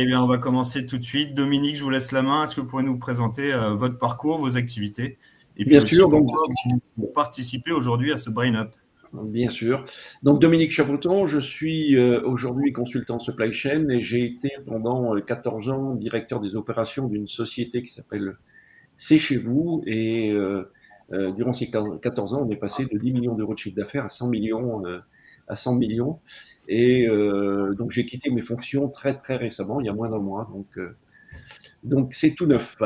Eh bien, on va commencer tout de suite. Dominique, je vous laisse la main. Est-ce que vous pourrez nous présenter votre parcours, vos activités, et puis Bien aussi sûr, donc, pourquoi vous participez aujourd'hui à ce Brain Up? bien sûr. Donc, Dominique Chapoton, je suis aujourd'hui consultant supply chain et j'ai été pendant 14 ans directeur des opérations d'une société qui s'appelle C'est chez vous. Et durant ces 14 ans, on est passé de 10 millions d'euros de chiffre d'affaires à 100 millions. À 100 millions. Et donc, j'ai quitté mes fonctions très, très récemment, il y a moins d'un mois. Donc c'est tout neuf.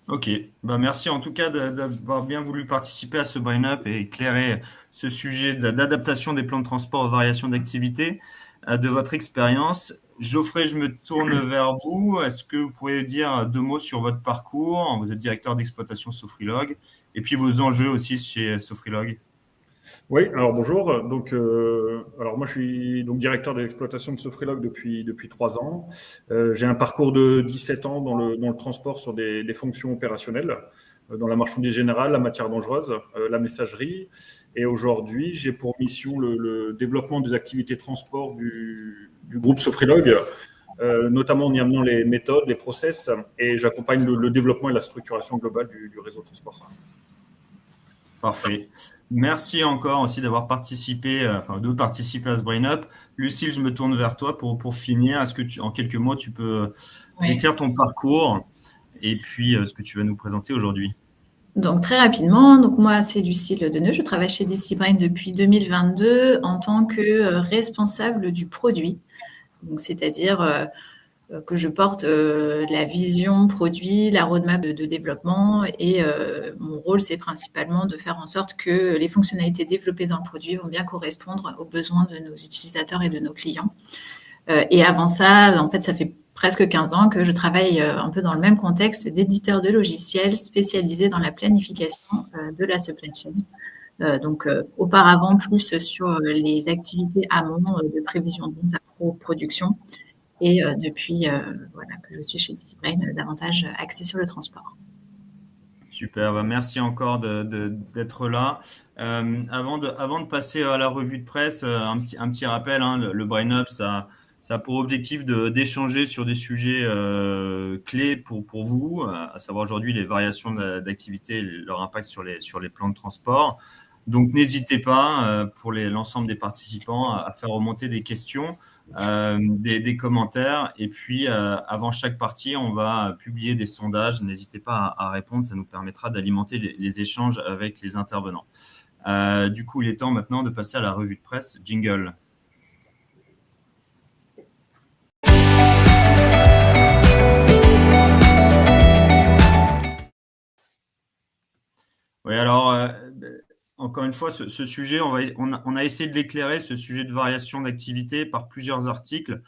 Ok, bah, merci en tout cas d'avoir bien voulu participer à ce Brain Up et éclairer ce sujet d'adaptation des plans de transport aux variations d'activité, de votre expérience. Geoffrey, je me tourne vers vous. Est-ce que vous pouvez dire deux mots sur votre parcours? Vous êtes directeur d'exploitation Sofrilog et puis vos enjeux aussi chez Sofrilog. Oui, alors bonjour. Alors moi je suis donc directeur de l'exploitation de Sofrilog depuis 3 ans. J'ai un parcours de 17 ans dans le transport sur des fonctions opérationnelles, dans la marchandise générale, la matière dangereuse, la messagerie. Et aujourd'hui, j'ai pour mission le développement des activités transport du groupe Sofrilog, notamment en y amenant les méthodes, les process, et j'accompagne le développement et la structuration globale du réseau de transport. Parfait. Merci encore aussi d'avoir participé, de participer à ce Brain Up. Lucille, je me tourne vers toi pour finir. Est-ce que en quelques mots, tu peux Oui. décrire ton parcours et puis ce que tu vas nous présenter aujourd'hui? Donc très rapidement, donc moi c'est Lucille Deneux, je travaille chez DC Brain depuis 2022 en tant que responsable du produit. Donc c'est-à-dire que je porte la vision produit, la roadmap de développement et mon rôle c'est principalement de faire en sorte que les fonctionnalités développées dans le produit vont bien correspondre aux besoins de nos utilisateurs et de nos clients. Et avant ça, en fait, ça fait presque 15 ans que je travaille un peu dans le même contexte d'éditeur de logiciels spécialisé dans la planification de la supply chain. Auparavant, plus sur les activités amont de prévision de vente à production. Et depuis voilà, que je suis chez DCBrain, davantage axée sur le transport. Super, merci encore d'être là. Avant de passer à la revue de presse, un petit rappel, hein, le Brain Up, ça a pour objectif d'échanger sur des sujets clés pour vous, à savoir aujourd'hui les variations d'activité et leur impact sur les plans de transport. Donc n'hésitez pas pour l'ensemble des participants à faire remonter des questions. Des commentaires et puis avant chaque partie on va publier des sondages, n'hésitez pas à répondre, ça nous permettra d'alimenter les échanges avec les intervenants. Du coup il est temps maintenant de passer à la revue de presse. Jingle. Oui, alors encore une fois, ce sujet, on a essayé de l'éclairer, ce sujet de variation d'activité par plusieurs articles.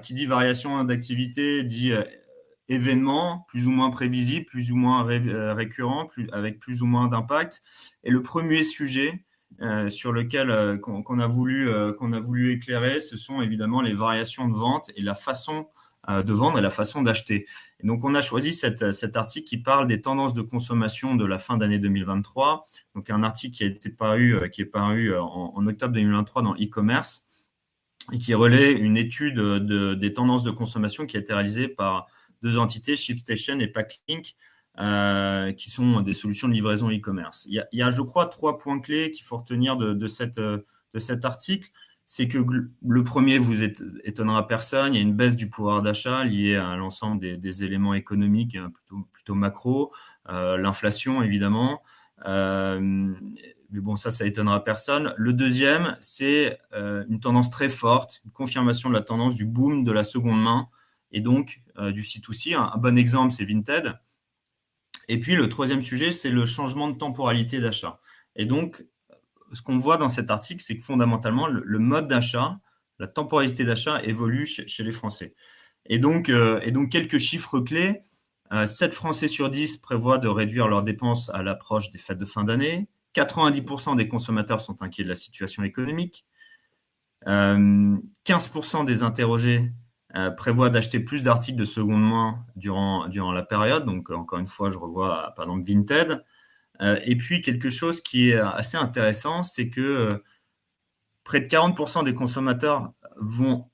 Qui dit variation d'activité dit événement plus ou moins prévisible, plus ou moins récurrent, avec plus ou moins d'impact. Et le premier sujet sur lequel qu'on a voulu éclairer, ce sont évidemment les variations de vente et la façon de vendre et la façon d'acheter. Et donc, on a choisi cet article qui parle des tendances de consommation de la fin d'année 2023. Donc, un article qui est paru en octobre 2023 dans e-commerce et qui relaie une étude des tendances de consommation qui a été réalisée par deux entités, ShipStation et Packlink, qui sont des solutions de livraison e-commerce. Il y a, je crois, 3 points clés qu'il faut retenir de cet article. C'est que le premier vous étonnera personne, il y a une baisse du pouvoir d'achat liée à l'ensemble des éléments économiques plutôt macro, l'inflation évidemment, mais bon, ça étonnera personne. Le deuxième, c'est une tendance très forte, une confirmation de la tendance du boom de la seconde main et donc du C2C. Un bon exemple, c'est Vinted. Et puis, le troisième sujet, c'est le changement de temporalité d'achat. Et donc, ce qu'on voit dans cet article, c'est que fondamentalement, le mode d'achat, la temporalité d'achat évolue chez les Français. Et donc, quelques chiffres clés. 7 Français sur 10 prévoient de réduire leurs dépenses à l'approche des fêtes de fin d'année. 90% des consommateurs sont inquiets de la situation économique. 15% des interrogés prévoient d'acheter plus d'articles de seconde main durant la période. Donc, encore une fois, je revois par exemple Vinted. Et puis, quelque chose qui est assez intéressant, c'est que près de 40% des consommateurs vont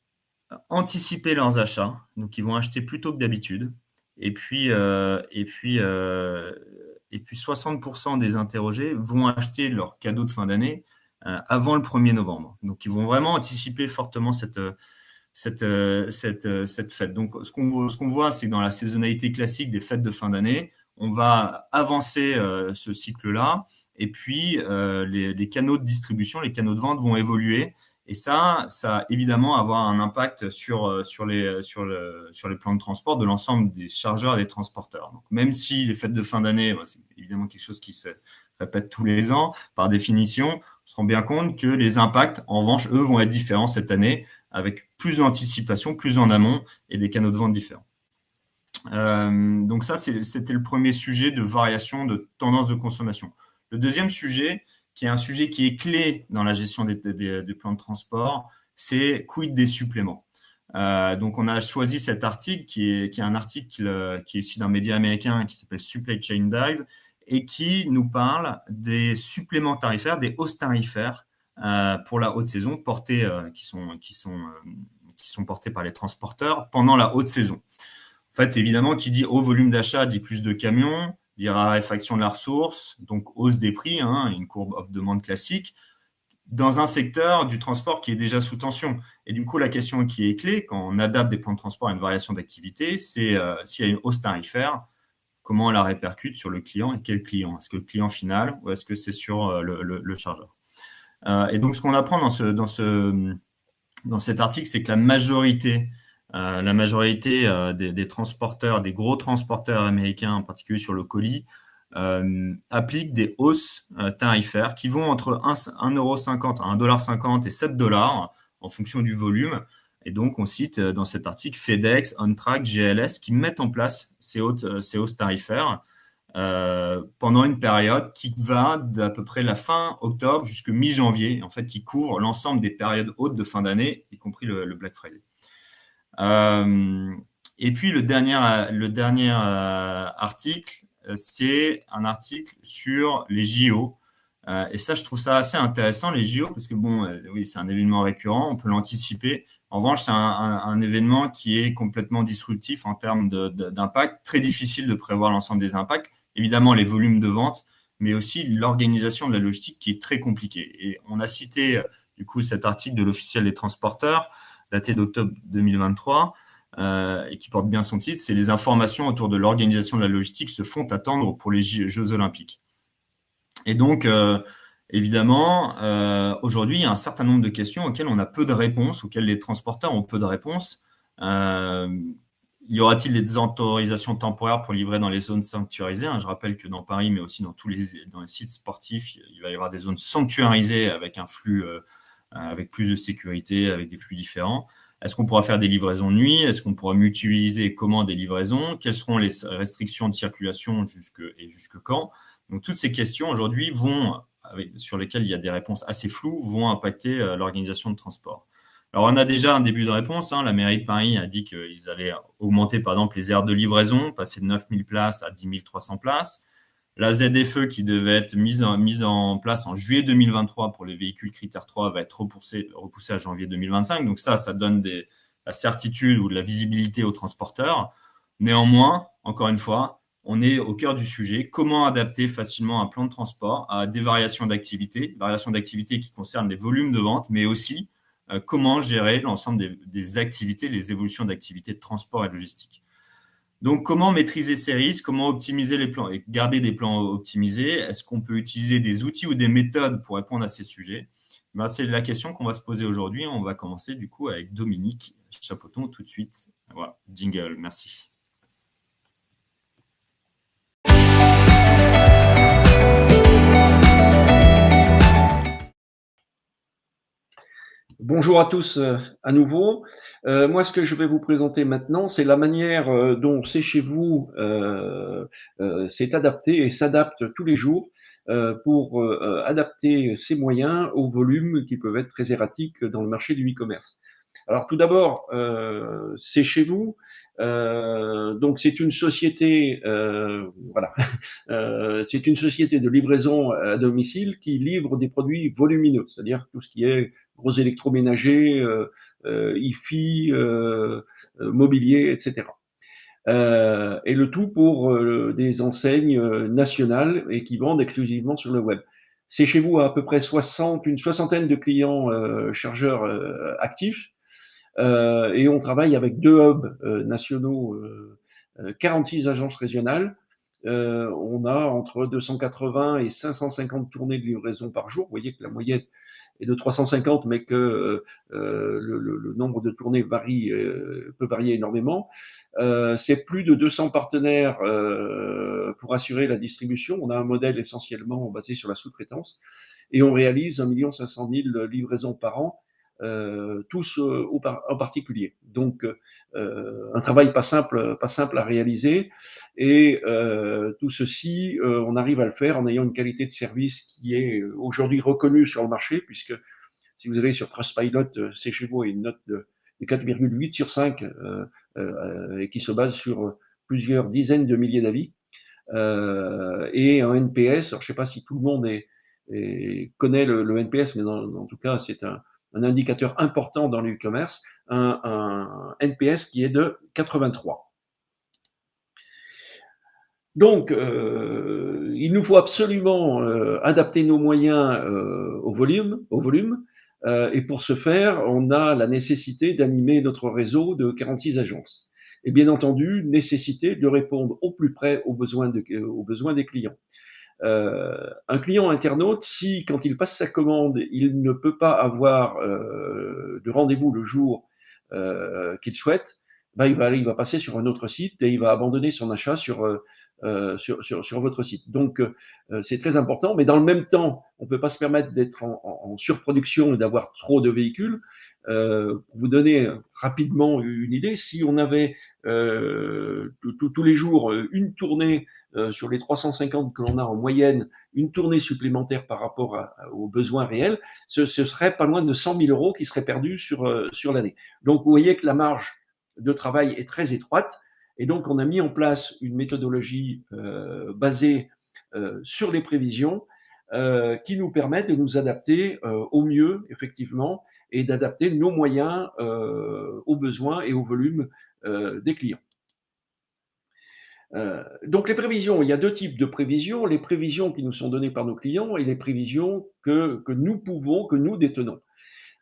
anticiper leurs achats. Donc, ils vont acheter plus tôt que d'habitude. Et puis 60% des interrogés vont acheter leur cadeau de fin d'année avant le 1er novembre. Donc, ils vont vraiment anticiper fortement cette fête. Donc, ce qu'on voit, c'est que dans la saisonnalité classique des fêtes de fin d'année, on va avancer ce cycle-là. Et puis, les canaux de distribution, les canaux de vente vont évoluer. Et ça évidemment avoir un impact sur les plans de transport de l'ensemble des chargeurs et des transporteurs. Donc, même si les fêtes de fin d'année, c'est évidemment quelque chose qui se répète tous les ans, par définition, on se rend bien compte que les impacts, en revanche, eux, vont être différents cette année, avec plus d'anticipation, plus en amont et des canaux de vente différents. Donc ça, c'était le premier sujet de variation de tendance de consommation. Le deuxième sujet, qui est un sujet qui est clé dans la gestion des plans de transport, c'est quid des suppléments. Donc, on a choisi cet article qui est un article qui est issu d'un média américain qui s'appelle Supply Chain Dive et qui nous parle des suppléments tarifaires, des hausses tarifaires pour la haute saison qui sont portées par les transporteurs pendant la haute saison. En fait, évidemment, qui dit haut volume d'achat dit plus de camions, dit raréfaction de la ressource, donc hausse des prix, une courbe offre-demande classique, dans un secteur du transport qui est déjà sous tension. Et du coup, la question qui est clé, quand on adapte des plans de transport à une variation d'activité, c'est s'il y a une hausse tarifaire, comment on la répercute sur le client et quel client? Est-ce que le client final ou est-ce que c'est sur le chargeur? Et donc, ce qu'on apprend dans cet article, c'est que la majorité des transporteurs, des gros transporteurs américains, en particulier sur le colis, appliquent des hausses tarifaires qui vont entre 1,50 € à 1,50 $ et 7 $ en fonction du volume. Et donc, on cite dans cet article FedEx, Amtrak, GLS qui mettent en place ces hausses tarifaires pendant une période qui va d'à peu près la fin octobre jusqu'à mi-janvier, en fait, qui couvre l'ensemble des périodes hautes de fin d'année, y compris le Black Friday. Et puis, le dernier article, c'est un article sur les JO. Et ça, je trouve ça assez intéressant, les JO, parce que oui, c'est un événement récurrent, on peut l'anticiper. En revanche, c'est un événement qui est complètement disruptif en termes d'impact, très difficile de prévoir l'ensemble des impacts. Évidemment, les volumes de vente, mais aussi l'organisation de la logistique qui est très compliquée. Et on a cité, du coup, cet article de l'Officiel des transporteurs, daté d'octobre 2023, et qui porte bien son titre, c'est les informations autour de l'organisation de la logistique se font attendre pour les Jeux Olympiques. Et donc, évidemment, aujourd'hui, il y a un certain nombre de questions auxquelles on a peu de réponses, auxquelles les transporteurs ont peu de réponses. Y aura-t-il des autorisations temporaires pour livrer dans les zones sanctuarisées? Je rappelle que dans Paris, mais aussi dans les sites sportifs, il va y avoir des zones sanctuarisées avec un flux, avec plus de sécurité, avec des flux différents. Est-ce qu'on pourra faire des livraisons de nuit? Est-ce qu'on pourra mutualiser comment des livraisons? Quelles seront les restrictions de circulation et jusque quand? Donc, toutes ces questions aujourd'hui sur lesquelles il y a des réponses assez floues, vont impacter l'organisation de transport. Alors, on a déjà un début de réponse. La mairie de Paris a dit qu'ils allaient augmenter, par exemple, les aires de livraison, passer de 9000 places à 10 300 places. La ZFE qui devait être mise en place en juillet 2023 pour les véhicules critères 3 va être repoussée à janvier 2025. Donc ça donne la certitude ou de la visibilité aux transporteurs. Néanmoins, encore une fois, on est au cœur du sujet. Comment adapter facilement un plan de transport à des variations d'activité qui concernent les volumes de vente, mais aussi comment gérer l'ensemble des activités, les évolutions d'activités de transport et logistique. Donc, comment maîtriser ces risques? Comment optimiser les plans et garder des plans optimisés? Est-ce qu'on peut utiliser des outils ou des méthodes pour répondre à ces sujets? C'est la question qu'on va se poser aujourd'hui. On va commencer du coup avec Dominique Chapoton tout de suite. Voilà, jingle, merci. Bonjour à tous à nouveau. Moi, ce que je vais vous présenter maintenant, c'est la manière dont C'est chez vous s'est adapté et s'adapte tous les jours pour adapter ses moyens aux volumes qui peuvent être très erratiques dans le marché du e-commerce. Alors tout d'abord, c'est chez vous. Donc c'est une société, voilà, c'est une société de livraison à domicile qui livre des produits volumineux, c'est-à-dire tout ce qui est gros électroménager, hi-fi, mobilier, etc. Et le tout pour des enseignes nationales et qui vendent exclusivement sur le web. C'est chez vous à peu près une soixantaine de clients chargeurs actifs. Et on travaille avec 2 hubs nationaux, 46 agences régionales. On a entre 280 et 550 tournées de livraison par jour. Vous voyez que la moyenne est de 350, mais que le nombre de tournées peut varier énormément. C'est plus de 200 partenaires pour assurer la distribution. On a un modèle essentiellement basé sur la sous-traitance et on réalise 1 500 000 livraisons par an, tous en particulier. Donc, un travail pas simple à réaliser. Et tout ceci, on arrive à le faire en ayant une qualité de service qui est aujourd'hui reconnue sur le marché, puisque si vous allez sur Trustpilot, c'est chez vous une note de 4,8 sur 5 et qui se base sur plusieurs dizaines de milliers d'avis. Et un NPS, alors je ne sais pas si tout le monde connaît le NPS, mais en tout cas, c'est un indicateur important dans l'e-commerce, un NPS qui est de 83. Donc, il nous faut absolument adapter nos moyens au volume, et pour ce faire, on a la nécessité d'animer notre réseau de 46 agences. Et bien entendu, nécessité de répondre au plus près aux besoins des clients. Un client internaute, si quand il passe sa commande, il ne peut pas avoir de rendez-vous le jour qu'il souhaite, ben il va passer sur un autre site et il va abandonner son achat sur votre site. Donc c'est très important, mais dans le même temps, on ne peut pas se permettre d'être en surproduction et d'avoir trop de véhicules. Pour vous donner rapidement une idée, si on avait tous les jours une tournée sur les 350 que l'on a en moyenne, une tournée supplémentaire par rapport aux besoins réels, ce serait pas loin de 100 000 euros qui seraient perdus sur l'année. Donc vous voyez que la marge de travail est très étroite, et donc on a mis en place une méthodologie basée sur les prévisions qui nous permettent de nous adapter au mieux, effectivement, et d'adapter nos moyens aux besoins et au volume des clients. Donc les prévisions, il y a 2 types de prévisions, les prévisions qui nous sont données par nos clients et les prévisions que nous détenons.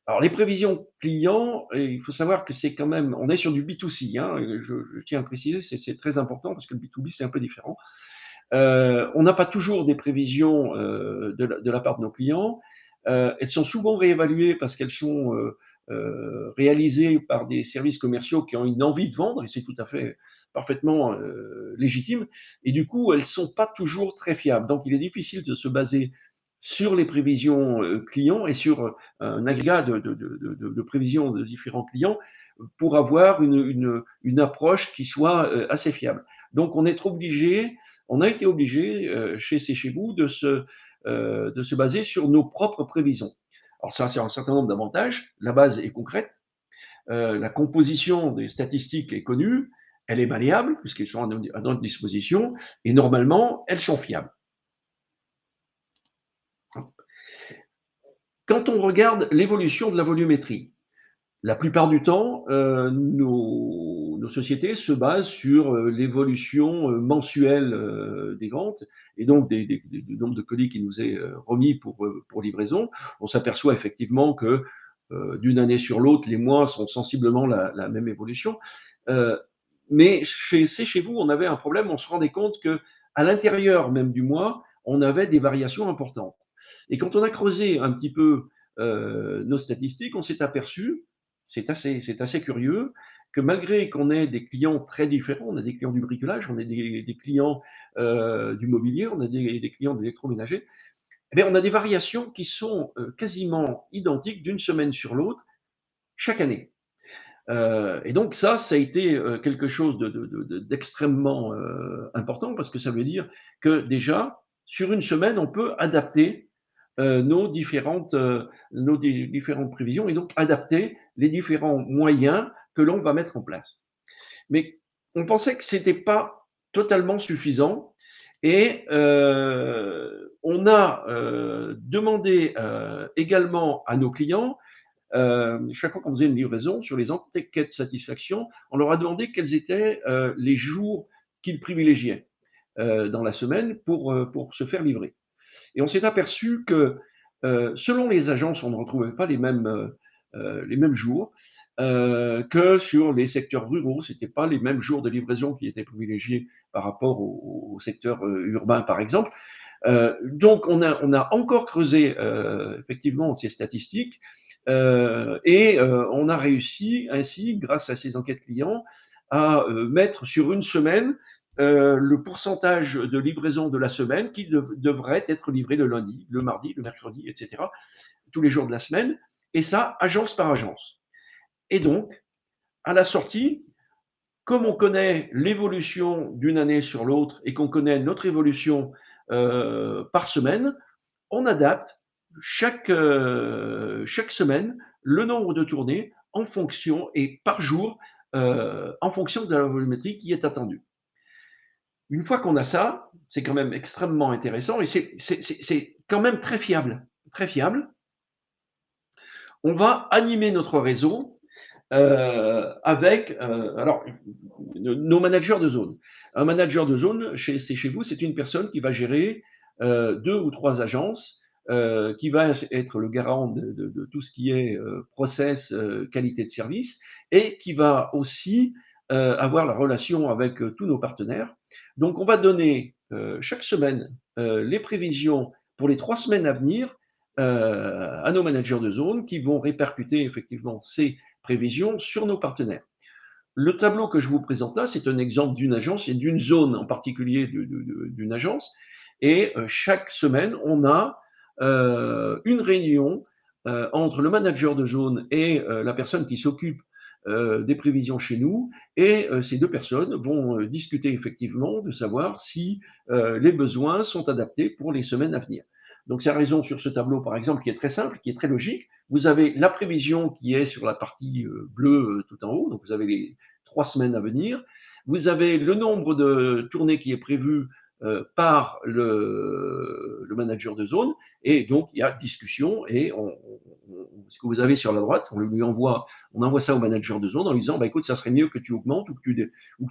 Alors les prévisions clients, il faut savoir que c'est quand même, on est sur du B2C, hein, je tiens à préciser, c'est très important parce que le B2B c'est un peu différent. On n'a pas toujours des prévisions de la part de nos clients. Elles sont souvent réévaluées parce qu'elles sont réalisées par des services commerciaux qui ont une envie de vendre, et c'est tout à fait parfaitement légitime. Et du coup, elles sont pas toujours très fiables. Donc, il est difficile de se baser sur les prévisions clients et sur un agrégat de prévisions de différents clients pour avoir une approche qui soit assez fiable. Donc, on a été obligé chez chez vous de se baser sur nos propres prévisions. Alors ça, c'est un certain nombre d'avantages. La base est concrète, la composition des statistiques est connue, elle est malléable puisqu'elles sont à notre disposition et normalement, elles sont fiables. Quand on regarde l'évolution de la volumétrie, la plupart du temps, nos sociétés se basent sur l'évolution mensuelle des ventes et donc du nombre de colis qui nous est remis pour livraison. On s'aperçoit effectivement que d'une année sur l'autre, les mois sont sensiblement la même évolution. Mais chez vous, on avait un problème, on se rendait compte que à l'intérieur même du mois, on avait des variations importantes. Et quand on a creusé un petit peu nos statistiques, on s'est aperçu, c'est assez curieux, que malgré qu'on ait des clients très différents, on a des clients du bricolage, on a des clients du mobilier, on a des clients d'électroménager, eh bien, on a des variations qui sont quasiment identiques d'une semaine sur l'autre chaque année. Et donc ça a été quelque chose d'extrêmement important parce que ça veut dire que déjà, sur une semaine, on peut adapter nos différentes prévisions et donc adapter les différents moyens que l'on va mettre en place. Mais on pensait que ce n'était pas totalement suffisant et on a demandé également à nos clients, chaque fois qu'on faisait une livraison, sur les enquêtes de satisfaction, on leur a demandé quels étaient les jours qu'ils privilégiaient dans la semaine pour se faire livrer. Et on s'est aperçu que selon les agences, on ne retrouvait pas les mêmes jours, que sur les secteurs ruraux, ce n'étaient pas les mêmes jours de livraison qui étaient privilégiés par rapport au secteur urbain, par exemple. Donc, on a encore creusé effectivement ces statistiques et on a réussi ainsi, grâce à ces enquêtes clients, à mettre sur une semaine le pourcentage de livraison de la semaine qui devrait être livré le lundi, le mardi, le mercredi, etc., tous les jours de la semaine, et ça, agence par agence. Et donc, à la sortie, comme on connaît l'évolution d'une année sur l'autre et qu'on connaît notre évolution par semaine, on adapte chaque semaine le nombre de tournées en fonction et par jour en fonction de la volumétrie qui est attendue. Une fois qu'on a ça, c'est quand même extrêmement intéressant et c'est quand même très fiable, très fiable. On va animer notre réseau avec alors nos managers de zone. Un manager de zone chez vous, c'est une personne qui va gérer 2 ou 3 agences, qui va être le garant de tout ce qui est process, qualité de service, et qui va aussi avoir la relation avec tous nos partenaires. Donc, on va donner chaque semaine les prévisions pour les 3 semaines à venir à nos managers de zone qui vont répercuter effectivement ces prévisions sur nos partenaires. Le tableau que je vous présente là, c'est un exemple d'une agence et d'une zone en particulier d'une agence. Et chaque semaine, on a une réunion entre le manager de zone et la personne qui s'occupe des prévisions chez nous. Et ces 2 personnes vont discuter effectivement de savoir si les besoins sont adaptés pour les semaines à venir. Donc, c'est la raison sur ce tableau, par exemple, qui est très simple, qui est très logique. Vous avez la prévision qui est sur la partie bleue tout en haut. Donc, vous avez les 3 semaines à venir. Vous avez le nombre de tournées qui est prévu par le manager de zone. Et donc, il y a discussion. Et ce que vous avez sur la droite, on envoie ça au manager de zone en lui disant, bah, écoute, ça serait mieux que tu augmentes ou que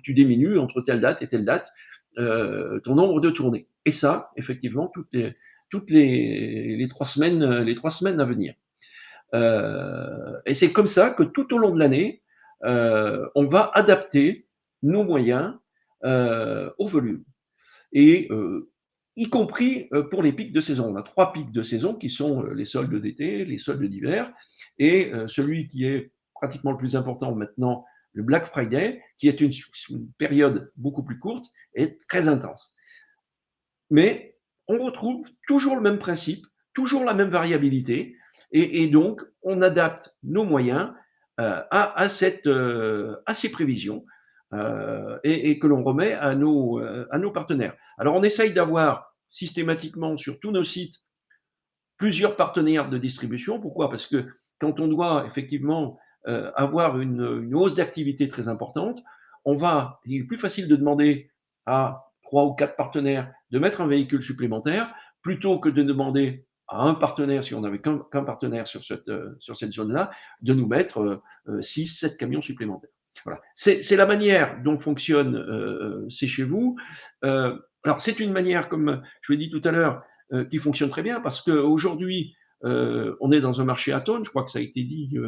tu diminues entre telle date et telle date ton nombre de tournées. Et ça, effectivement, toutes les 3 semaines à venir. Et c'est comme ça que tout au long de l'année, on va adapter nos moyens au volume. Et y compris pour les pics de saison. On a 3 pics de saison qui sont les soldes d'été, les soldes d'hiver, et celui qui est pratiquement le plus important maintenant, le Black Friday, qui est une période beaucoup plus courte et très intense. Mais on retrouve toujours le même principe, toujours la même variabilité, et donc on adapte nos moyens à ces prévisions et que l'on remet à nos partenaires. Alors on essaye d'avoir systématiquement sur tous nos sites plusieurs partenaires de distribution. Pourquoi? Parce que quand on doit effectivement avoir une hausse d'activité très importante, il est plus facile de demander à 3 ou 4 partenaires de mettre un véhicule supplémentaire plutôt que de demander à un partenaire, si on n'avait qu'un partenaire sur cette zone-là, de nous mettre 6, 7 camions supplémentaires. Voilà. C'est la manière dont fonctionne C'est chez vous. Alors, c'est une manière, comme je l'ai dit tout à l'heure, qui fonctionne très bien parce qu'aujourd'hui, on est dans un marché à tonnes. Je crois que ça a été dit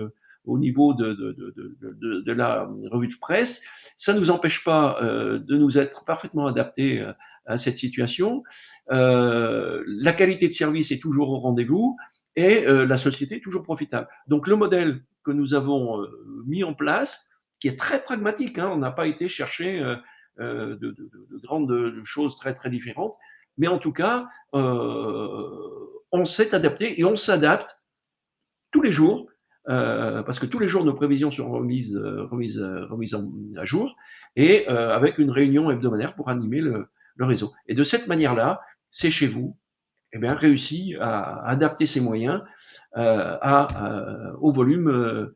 au niveau de la revue de presse. Ça ne nous empêche pas de nous être parfaitement adaptés à cette situation. La qualité de service est toujours au rendez-vous et la société est toujours profitable. Donc, le modèle que nous avons mis en place, qui est très pragmatique, hein, on n'a pas été chercher de grandes choses très, très différentes, mais en tout cas, on s'est adapté et on s'adapte tous les jours, parce que tous les jours, nos prévisions sont remises à jour, et avec une réunion hebdomadaire pour animer le réseau. Et de cette manière-là, C'est chez vous réussit à adapter ses moyens au volume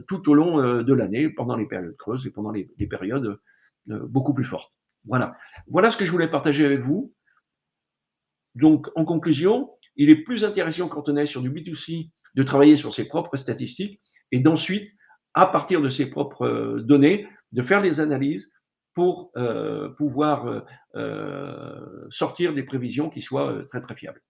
tout au long de l'année, pendant les périodes creuses et pendant les périodes beaucoup plus fortes. Voilà. Voilà ce que je voulais partager avec vous. Donc, en conclusion, il est plus intéressant quand on est sur du B2C de travailler sur ses propres statistiques et d'ensuite, à partir de ses propres données, de faire les analyses pour pouvoir sortir des prévisions qui soient très, très fiables.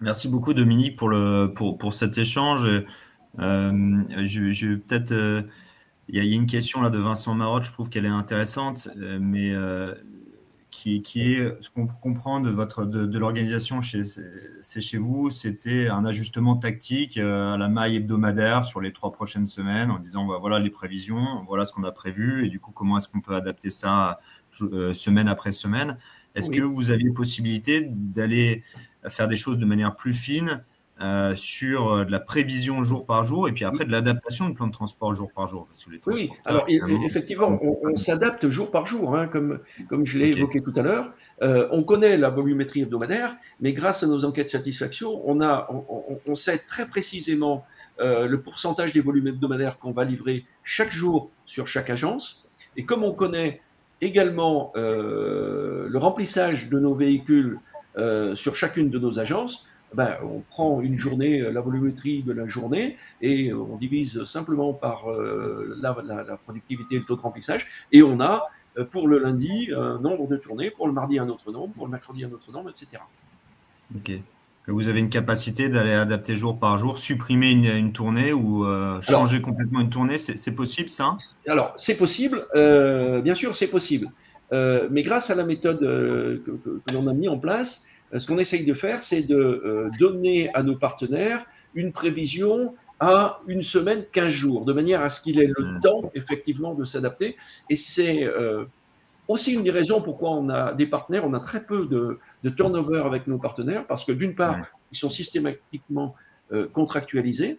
Merci beaucoup, Dominique, pour cet échange. Peut-être, il y a une question là de Vincent Marotte, je trouve qu'elle est intéressante, mais qui est ce qu'on comprend de l'organisation chez vous, c'était un ajustement tactique à la maille hebdomadaire sur les 3 prochaines semaines, en disant voilà les prévisions, voilà ce qu'on a prévu, et du coup comment est-ce qu'on peut adapter ça semaine après semaine. Est-ce que vous aviez possibilité d'aller faire des choses de manière plus fine sur de la prévision jour par jour et puis après de l'adaptation de plan de transport jour par jour? Parce que les Oui, alors effectivement, on s'adapte jour par jour, hein, comme je l'ai évoqué tout à l'heure. On connaît la volumétrie hebdomadaire, mais grâce à nos enquêtes de satisfaction, on sait très précisément le pourcentage des volumes hebdomadaires qu'on va livrer chaque jour sur chaque agence. Et comme on connaît également le remplissage de nos véhicules sur chacune de nos agences, on prend une journée, la volumétrie de la journée, et on divise simplement par la productivité et le taux de remplissage, et on a pour le lundi un nombre de tournées, pour le mardi un autre nombre, pour le mercredi un autre nombre, etc. Ok. Vous avez une capacité d'aller adapter jour par jour, supprimer une tournée ou changer complètement une tournée, c'est possible ça? Alors, c'est possible, bien sûr c'est possible, mais grâce à la méthode que l'on a mis en place, ce qu'on essaye de faire, c'est de donner à nos partenaires une prévision à une semaine, 15 jours, de manière à ce qu'il ait le temps, effectivement, de s'adapter. Et c'est aussi une des raisons pourquoi on a des partenaires, on a très peu de turnover avec nos partenaires, parce que d'une part, ils sont systématiquement contractualisés,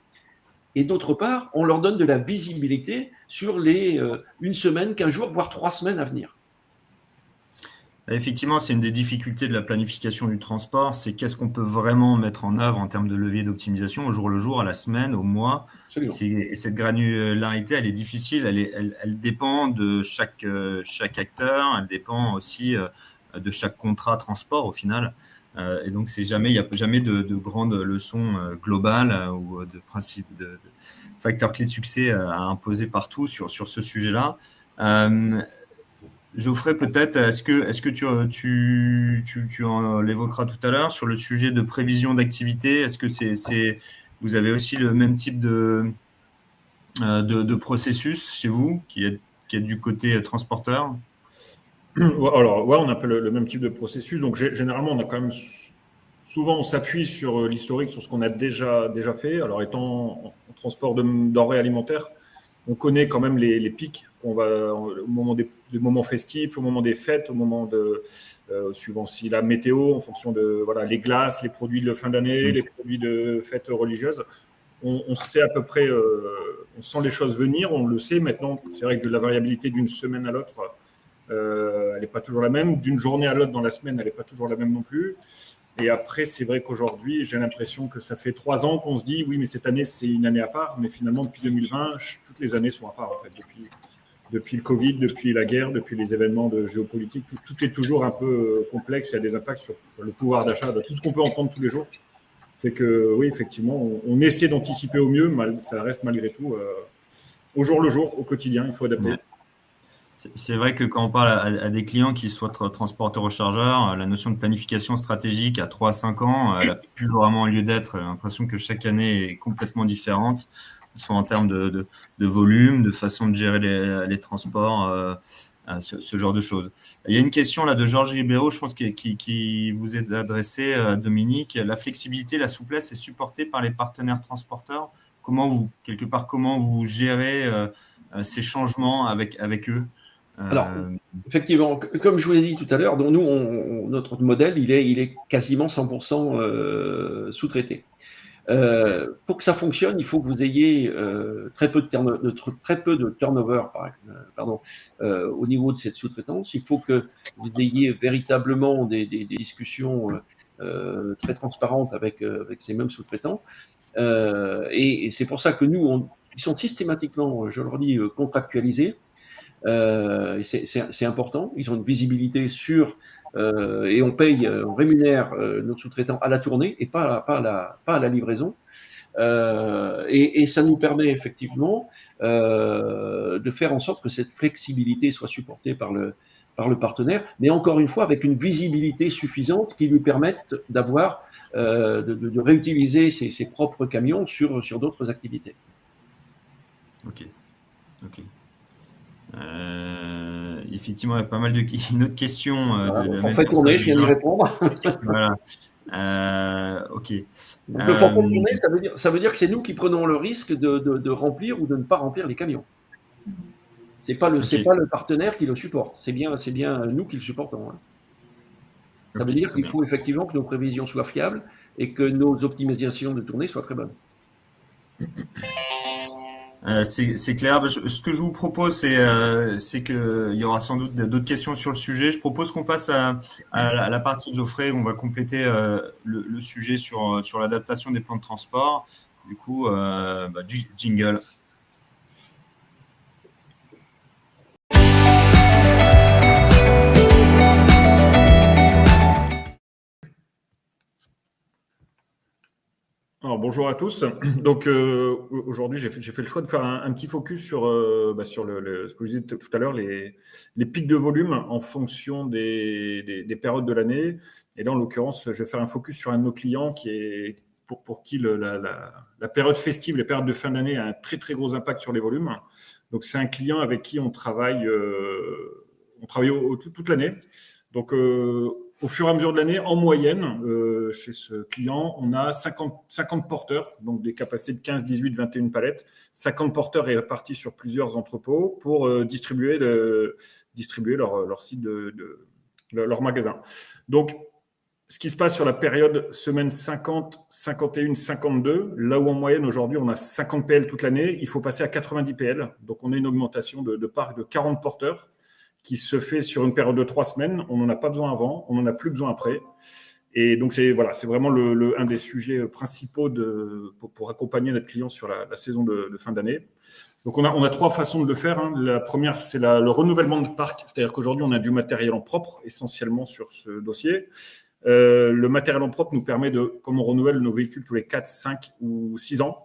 et d'autre part, on leur donne de la visibilité sur les une semaine, 15 jours, voire 3 semaines à venir. Effectivement, c'est une des difficultés de la planification du transport, c'est qu'est-ce qu'on peut vraiment mettre en œuvre en termes de levier d'optimisation au jour le jour, à la semaine, au mois. Et cette granularité, elle est difficile, elle dépend de chaque acteur, elle dépend aussi de chaque contrat transport au final. Et donc, il n'y a jamais de grandes leçons globales ou de principes de facteurs clés de succès à imposer partout sur ce sujet-là. Geoffrey, peut-être, est-ce que tu en l'évoqueras tout à l'heure sur le sujet de prévision d'activité? Est-ce que vous avez aussi le même type de processus chez vous qui est du côté transporteur? Alors, on a le même type de processus. Donc, généralement, on a quand même souvent, on s'appuie sur l'historique, sur ce qu'on a déjà fait. Alors, étant en transport de denrées alimentaires, on connaît quand même les pics qu'on va au moment des moments festifs, au moment des fêtes, au moment suivant si la météo, en fonction de les glaces, les produits de fin d'année, les produits de fêtes religieuses. On sait à peu près, on sent les choses venir, on le sait maintenant. C'est vrai que la variabilité d'une semaine à l'autre, elle n'est pas toujours la même. D'une journée à l'autre dans la semaine, elle n'est pas toujours la même non plus. Et après, c'est vrai qu'aujourd'hui, j'ai l'impression que ça fait 3 ans qu'on se dit oui, mais cette année, c'est une année à part. Mais finalement, depuis 2020, toutes les années sont à part, en fait. Depuis le Covid, depuis la guerre, depuis les événements de géopolitique, tout est toujours un peu complexe. Il y a des impacts sur le pouvoir d'achat, tout ce qu'on peut entendre tous les jours. Fait que oui, effectivement, on essaie d'anticiper au mieux, ça reste malgré tout au jour le jour, au quotidien, il faut adapter. Ouais. C'est vrai que quand on parle à des clients qui soient transporteurs ou chargeurs, la notion de planification stratégique à 3 à 5 ans, elle n'a plus vraiment lieu d'être. J'ai l'impression que chaque année est complètement différente, soit en termes de volume, de façon de gérer les transports, ce genre de choses. Il y a une question là de Georges Ribeiro, je pense, qui vous est adressée, Dominique. La flexibilité, la souplesse est supportée par les partenaires transporteurs. Comment vous gérez ces changements avec eux? Alors, effectivement, comme je vous l'ai dit tout à l'heure, donc nous, notre modèle, il est quasiment 100% sous-traité. Pour que ça fonctionne, il faut que vous ayez très peu de turnover au niveau de cette sous-traitance. Il faut que vous ayez véritablement des discussions très transparentes avec ces mêmes sous-traitants. Et c'est pour ça que nous, ils sont systématiquement, je leur dis, contractualisés. Et c'est important. Ils ont une visibilité sur et on paye, on rémunère notre sous-traitant à la tournée et pas à la livraison. Et ça nous permet effectivement de faire en sorte que cette flexibilité soit supportée par le partenaire, mais encore une fois avec une visibilité suffisante qui lui permette d'avoir de réutiliser ses propres camions sur d'autres activités. Ok. Effectivement, il y a pas mal d'autres questions. On fait tourner, je viens d'y répondre. Voilà. Ok. Donc, le forfait tourné, ça veut dire que c'est nous qui prenons le risque de remplir ou de ne pas remplir les camions. C'est pas le partenaire qui le supporte. C'est bien nous qui le supportons. Hein. Ça veut dire qu'il faut effectivement que nos prévisions soient fiables et que nos optimisations de tournée soient très bonnes. C'est clair. Ce que je vous propose, c'est qu'il y aura sans doute d'autres questions sur le sujet. Je propose qu'on passe à la partie de Geoffrey. On va compléter le sujet sur l'adaptation des plans de transport. Du coup, du jingle. Alors, bonjour à tous. Donc aujourd'hui, j'ai fait le choix de faire un petit focus sur ce que je disais tout à l'heure, les pics de volume en fonction des périodes de l'année. Et là, en l'occurrence, je vais faire un focus sur un de nos clients qui est pour qui la période festive, les périodes de fin d'année a un très très gros impact sur les volumes. Donc c'est un client avec qui on travaille toute l'année. Donc au fur et à mesure de l'année, en moyenne, chez ce client, on a 50 porteurs, donc des capacités de 15, 18, 21 palettes, 50 porteurs répartis sur plusieurs entrepôts pour distribuer leur site leur magasin. Donc, ce qui se passe sur la période semaine 50, 51, 52, là où en moyenne aujourd'hui on a 50 PL toute l'année, il faut passer à 90 PL. Donc, on a une augmentation de parc de 40 porteurs qui se fait sur une période de 3 semaines. On n'en a pas besoin avant, on n'en a plus besoin après. Et donc, c'est vraiment un des sujets principaux pour accompagner notre client sur la saison de fin d'année. Donc, on a 3 façons de le faire. Hein. La première, c'est le renouvellement de parc. C'est-à-dire qu'aujourd'hui, on a du matériel en propre, essentiellement sur ce dossier. Le matériel en propre nous permet comme on renouvelle nos véhicules tous les 4, 5 ou 6 ans,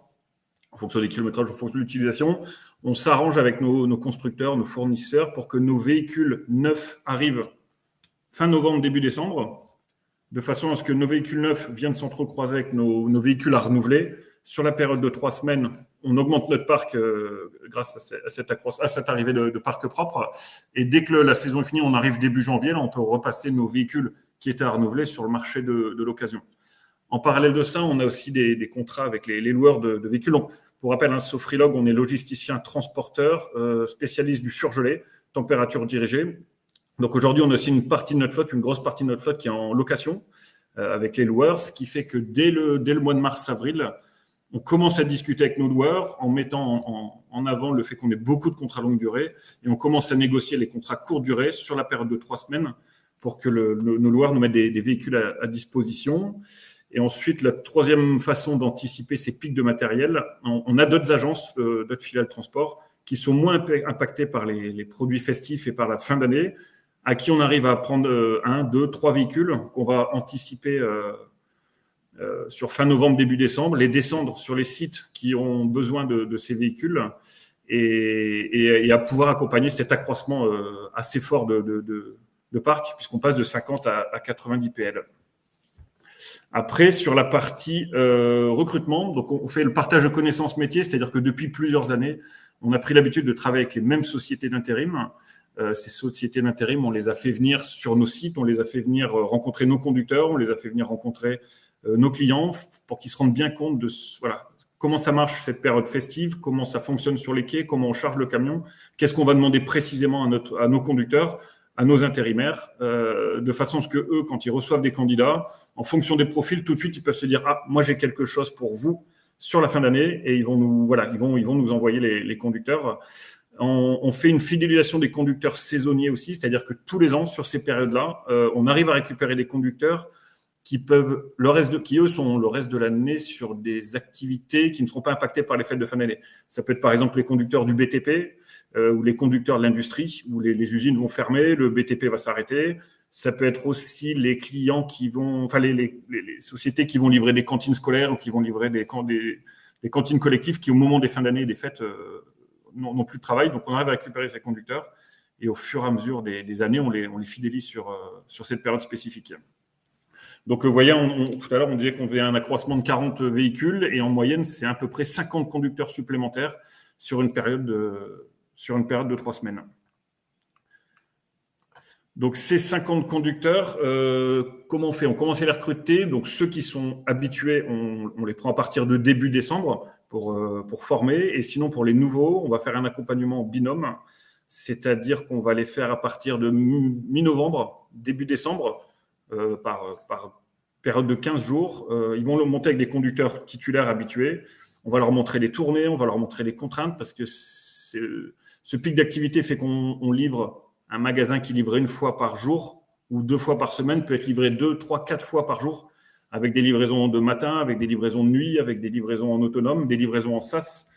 en fonction des kilométrages, en fonction de l'utilisation, on s'arrange avec nos constructeurs, nos fournisseurs pour que nos véhicules neufs arrivent fin novembre, début décembre, de façon à ce que nos véhicules neufs viennent s'entrecroiser avec nos véhicules à renouveler. Sur la période de 3 semaines, on augmente notre parc grâce à cette arrivée de parc propre. Et dès que la saison est finie, on arrive début janvier, là, on peut repasser nos véhicules qui étaient à renouveler sur le marché de l'occasion. En parallèle de ça, on a aussi des contrats avec les loueurs de véhicules. Donc, pour rappel, Sofrilog, on est logisticien, transporteur, spécialiste du surgelé, température dirigée. Donc aujourd'hui, on a aussi une grosse partie de notre flotte qui est en location avec les loueurs, ce qui fait que dès le mois de mars-avril, on commence à discuter avec nos loueurs en mettant en avant le fait qu'on ait beaucoup de contrats longue durée et on commence à négocier les contrats courte durée sur la période de 3 semaines pour que nos loueurs nous mettent des véhicules à disposition. Et ensuite, la troisième façon d'anticiper ces pics de matériel, on a d'autres agences, d'autres filiales de transport qui sont moins impactées par les produits festifs et par la fin d'année, à qui on arrive à prendre 1, 2, 3 véhicules qu'on va anticiper sur fin novembre, début décembre, les descendre sur les sites qui ont besoin de ces véhicules et à pouvoir accompagner cet accroissement assez fort de parc, puisqu'on passe de 50 à 90 PL. Après, sur la partie recrutement, donc on fait le partage de connaissances métiers, c'est-à-dire que depuis plusieurs années, on a pris l'habitude de travailler avec les mêmes sociétés d'intérim. Ces sociétés d'intérim, on les a fait venir sur nos sites, on les a fait venir rencontrer nos conducteurs, on les a fait venir rencontrer nos clients pour qu'ils se rendent bien compte de comment ça marche cette période festive, comment ça fonctionne sur les quais, comment on charge le camion, qu'est-ce qu'on va demander précisément à nos conducteurs, à nos intérimaires, de façon à ce que eux, quand ils reçoivent des candidats, en fonction des profils, tout de suite, ils peuvent se dire « Ah, moi, j'ai quelque chose pour vous sur la fin d'année » et ils vont nous envoyer les conducteurs. On fait une fidélisation des conducteurs saisonniers aussi, c'est-à-dire que tous les ans, sur ces périodes-là, on arrive à récupérer des conducteurs qui eux sont le reste de l'année sur des activités qui ne seront pas impactées par les fêtes de fin d'année. Ça peut être par exemple les conducteurs du BTP ou les conducteurs de l'industrie où les usines vont fermer, le BTP va s'arrêter. Ça peut être aussi les clients les sociétés qui vont livrer des cantines scolaires ou qui vont livrer des cantines collectives qui au moment des fins d'année et des fêtes n'ont plus de travail. Donc on arrive à récupérer ces conducteurs et au fur et à mesure des années, on les fidélise sur cette période spécifique. Donc, vous voyez, tout à l'heure, on disait qu'on faisait un accroissement de 40 véhicules et en moyenne, c'est à peu près 50 conducteurs supplémentaires sur une période de 3 semaines. Donc, ces 50 conducteurs, comment on fait? On commence à les recruter. Donc, ceux qui sont habitués, on les prend à partir de début décembre pour former. Et sinon, pour les nouveaux, on va faire un accompagnement binôme, c'est-à-dire qu'on va les faire à partir de mi-novembre, début décembre, par période de 15 jours. Ils vont monter avec des conducteurs titulaires habitués. On va leur montrer les tournées, on va leur montrer les contraintes parce que ce pic d'activité fait qu'on livre un magasin qui livre 1 fois par jour ou 2 fois par semaine peut être livré 2, 3, 4 fois par jour avec des livraisons de matin, avec des livraisons de nuit, avec des livraisons en autonome, des livraisons en SaaS.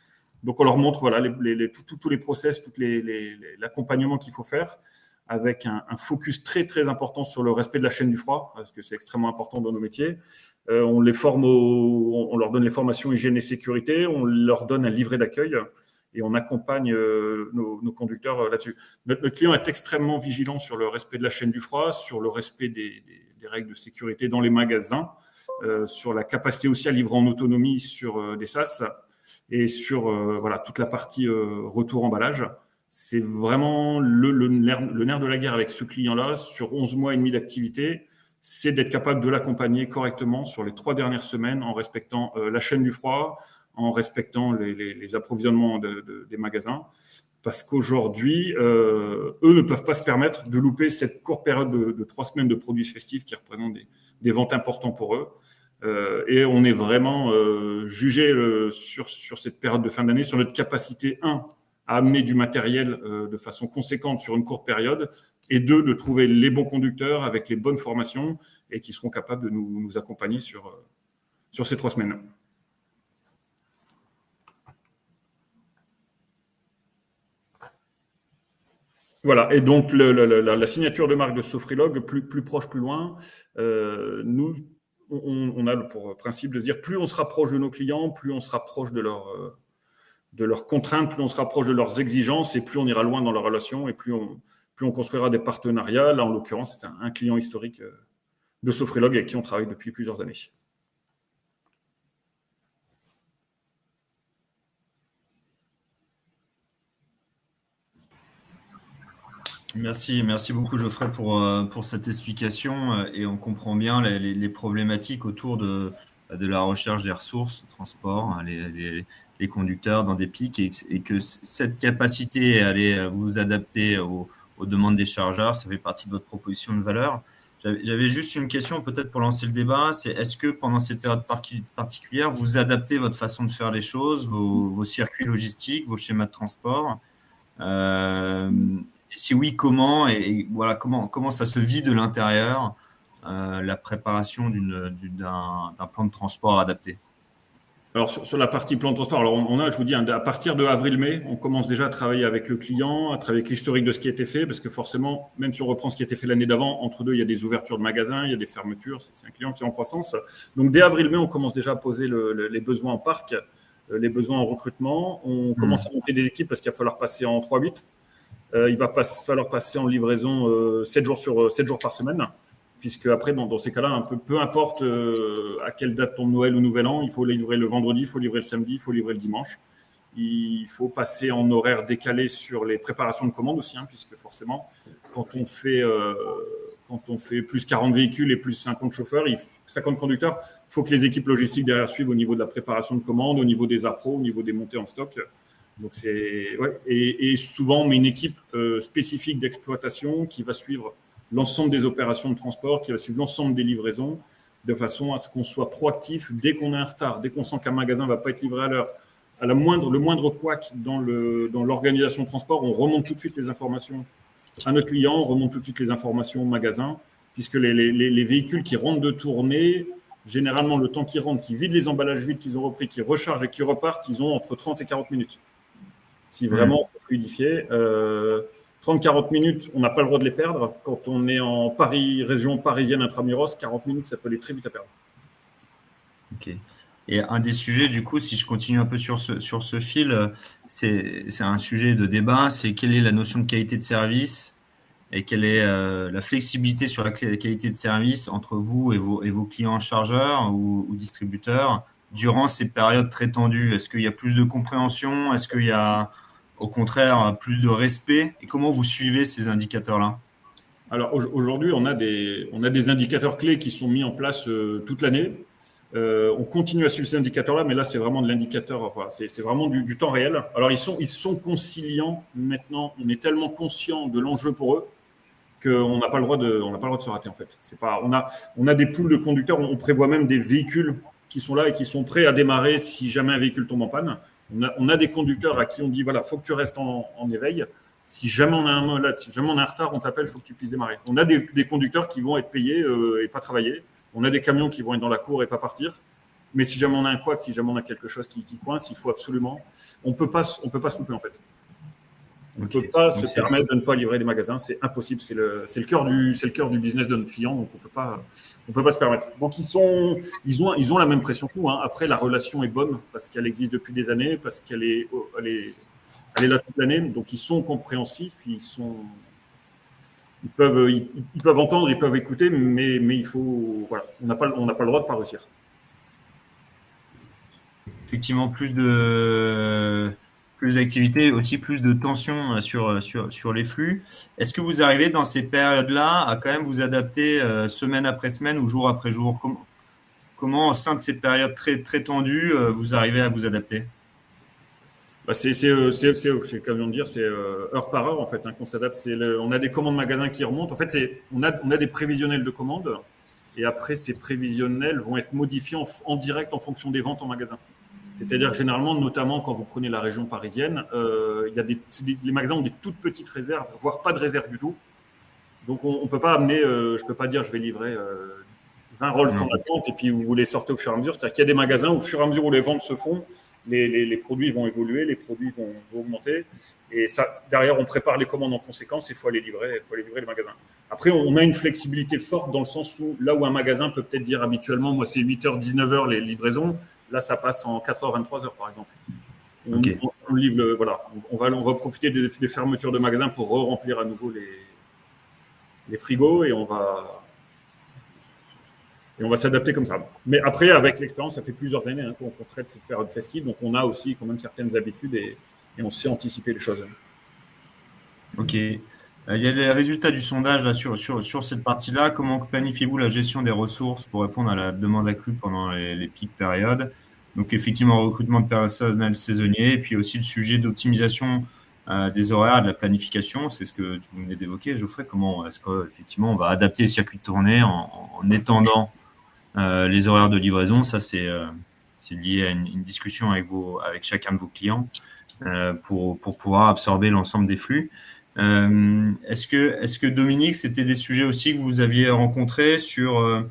Donc, on leur montre tous les process, l'accompagnement qu'il faut faire, avec un focus très, très important sur le respect de la chaîne du froid, parce que c'est extrêmement important dans nos métiers. On les forme on leur donne les formations hygiène et sécurité, on leur donne un livret d'accueil et on accompagne nos conducteurs là-dessus. Notre client est extrêmement vigilant sur le respect de la chaîne du froid, sur le respect des règles de sécurité dans les magasins, sur la capacité aussi à livrer en autonomie sur des SaaS et sur toute la partie retour emballage. C'est vraiment le nerf de la guerre avec ce client-là sur 11 mois et demi d'activité, c'est d'être capable de l'accompagner correctement sur les 3 dernières semaines en respectant la chaîne du froid, en respectant les approvisionnements des magasins. Parce qu'aujourd'hui, eux ne peuvent pas se permettre de louper cette courte période de 3 semaines de produits festifs qui représentent des ventes importantes pour eux. Et on est vraiment jugé sur cette période de fin d'année, sur notre capacité, à amener du matériel de façon conséquente sur une courte période, et 2, de trouver les bons conducteurs avec les bonnes formations et qui seront capables de nous accompagner sur ces 3 semaines. Voilà, et donc la signature de marque de Sofrilog, plus proche, plus loin, nous, on a pour principe de se dire plus on se rapproche de nos clients, plus on se rapproche de leurs contraintes, plus on se rapproche de leurs exigences et plus on ira loin dans la relation et plus on construira des partenariats. Là, en l'occurrence, c'est un client historique de Sofrilog avec qui on travaille depuis plusieurs années. Merci beaucoup Geoffrey pour cette explication et on comprend bien les problématiques autour de la recherche des ressources, le transport, les conducteurs dans des pics et que cette capacité à aller vous adapter aux demandes des chargeurs, ça fait partie de votre proposition de valeur. J'avais juste une question peut-être pour lancer le débat, c'est est-ce que pendant cette période particulière, vous adaptez votre façon de faire les choses, vos circuits logistiques, vos schémas de transport et si oui, comment et voilà comment ça se vit de l'intérieur la préparation d'un plan de transport adapté? Alors, sur la partie plan de transport, alors je vous dis, à partir de avril-mai, on commence déjà à travailler avec le client, à travailler avec l'historique de ce qui a été fait, parce que forcément, même si on reprend ce qui a été fait l'année d'avant, entre deux, il y a des ouvertures de magasins, il y a des fermetures, c'est un client qui est en croissance. Donc, dès avril-mai, on commence déjà à poser les besoins en parc, les besoins en recrutement. On commence à monter des équipes parce qu'il va falloir passer en 3-8. Il va falloir passer en livraison 7 jours par semaine. Puisque après, dans ces cas-là, peu importe à quelle date tombe Noël ou Nouvel An, il faut livrer le vendredi, il faut livrer le samedi, il faut livrer le dimanche. Il faut passer en horaire décalé sur les préparations de commandes aussi, puisque forcément, quand on fait plus 40 véhicules et plus 50 chauffeurs, 50 conducteurs, il faut que les équipes logistiques derrière suivent au niveau de la préparation de commandes, au niveau des appros, au niveau des montées en stock. Donc et souvent on met une équipe spécifique d'exploitation qui va suivre l'ensemble des opérations de transport, qui va suivre l'ensemble des livraisons, de façon à ce qu'on soit proactif dès qu'on a un retard, dès qu'on sent qu'un magasin ne va pas être livré à l'heure, le moindre couac dans l'organisation de transport, on remonte tout de suite les informations à notre client, on remonte tout de suite les informations au magasin, puisque les véhicules qui rentrent de tournée, généralement le temps qu'ils rentrent, qu'ils vident les emballages vides qu'ils ont repris, qu'ils rechargent et qu'ils repartent, ils ont entre 30 et 40 minutes. Si vraiment on peut fluidifier, 30-40 minutes, on n'a pas le droit de les perdre. Quand on est en Paris, région parisienne intramuros, 40 minutes, ça peut aller très vite à perdre. Ok. Et un des sujets, du coup, si je continue un peu sur ce fil, c'est un sujet de débat, c'est quelle est la notion de qualité de service et quelle est la flexibilité sur la qualité de service entre vous et vos clients chargeurs ou distributeurs durant ces périodes très tendues. Est-ce qu'il y a plus de compréhension? Est-ce qu'il y a, au contraire, plus de respect? Et comment vous suivez ces indicateurs-là? Alors aujourd'hui, on a des indicateurs clés qui sont mis en place toute l'année. On continue à suivre ces indicateurs-là, mais là, c'est vraiment de l'indicateur, enfin, c'est vraiment du temps réel. Alors, ils sont conciliants maintenant. On est tellement conscient de l'enjeu pour eux qu'on n'a pas le droit de se rater, en fait. On a des poules de conducteurs. On prévoit même des véhicules qui sont là et qui sont prêts à démarrer si jamais un véhicule tombe en panne. On a des conducteurs à qui on dit, voilà, faut que tu restes en éveil. Si jamais on a un retard, on t'appelle, il faut que tu puisses démarrer. On a des conducteurs qui vont être payés et pas travailler. On a des camions qui vont être dans la cour et pas partir. Mais si jamais on a un couac, si jamais on a quelque chose qui coince, il faut absolument… On peut pas se louper, en fait. On ne peut pas se permettre de ne pas livrer les magasins. C'est impossible. C'est le cœur du business de notre client. Donc, on peut pas se permettre. Donc, ils ont la même pression que nous. Hein. Après, la relation est bonne parce qu'elle existe depuis des années, parce qu'elle est là toute l'année. Donc, ils sont compréhensifs. Ils peuvent entendre, ils peuvent écouter, mais il faut, voilà, on n'a pas le droit de pas réussir. Effectivement, plus d'activité, aussi plus de tension sur les flux. Est-ce que vous arrivez dans ces périodes-là à quand même vous adapter semaine après semaine ou jour après jour? Comment au sein de ces périodes très, très tendues, vous arrivez à vous adapter? C'est comme on dire, c'est heure par heure en fait, hein, qu'on s'adapte. On a des commandes magasins qui remontent. En fait, on a des prévisionnels de commandes et après ces prévisionnels vont être modifiés en direct en fonction des ventes en magasin. C'est-à-dire que généralement, notamment quand vous prenez la région parisienne, les magasins ont des toutes petites réserves, voire pas de réserve du tout. Donc on peut pas amener, je peux pas dire je vais livrer 20 rolls en attente et puis vous les sortez au fur et à mesure. C'est-à-dire qu'il y a des magasins où, au fur et à mesure où les ventes se font, les produits vont évoluer, les produits vont augmenter. Et ça, derrière, on prépare les commandes en conséquence et il faut aller livrer les magasins. Après, on a une flexibilité forte dans le sens où, là où un magasin peut peut-être dire habituellement, moi, c'est 8h, 19h les livraisons, là, ça passe en 4h, 23h, par exemple. On livre, voilà. On va profiter des fermetures de magasins pour remplir à nouveau les frigos et on va s'adapter comme ça. Mais après, avec l'expérience, ça fait plusieurs années qu'on traite cette période festive, donc on a aussi quand même certaines habitudes et on sait anticiper les choses. Ok. Il y a les résultats du sondage là, sur cette partie-là. Comment planifiez-vous la gestion des ressources pour répondre à la demande accrue pendant les pics périodes? Donc effectivement, recrutement de personnel saisonnier et puis aussi le sujet d'optimisation des horaires, de la planification. C'est ce que vous venez d'évoquer, Geoffrey. Comment est-ce qu'effectivement on va adapter les circuits de tournée en étendant les horaires de livraison? Ça, c'est lié à une discussion avec chacun de vos clients pour pouvoir absorber l'ensemble des flux. Est-ce que Dominique, c'était des sujets aussi que vous aviez rencontrés sur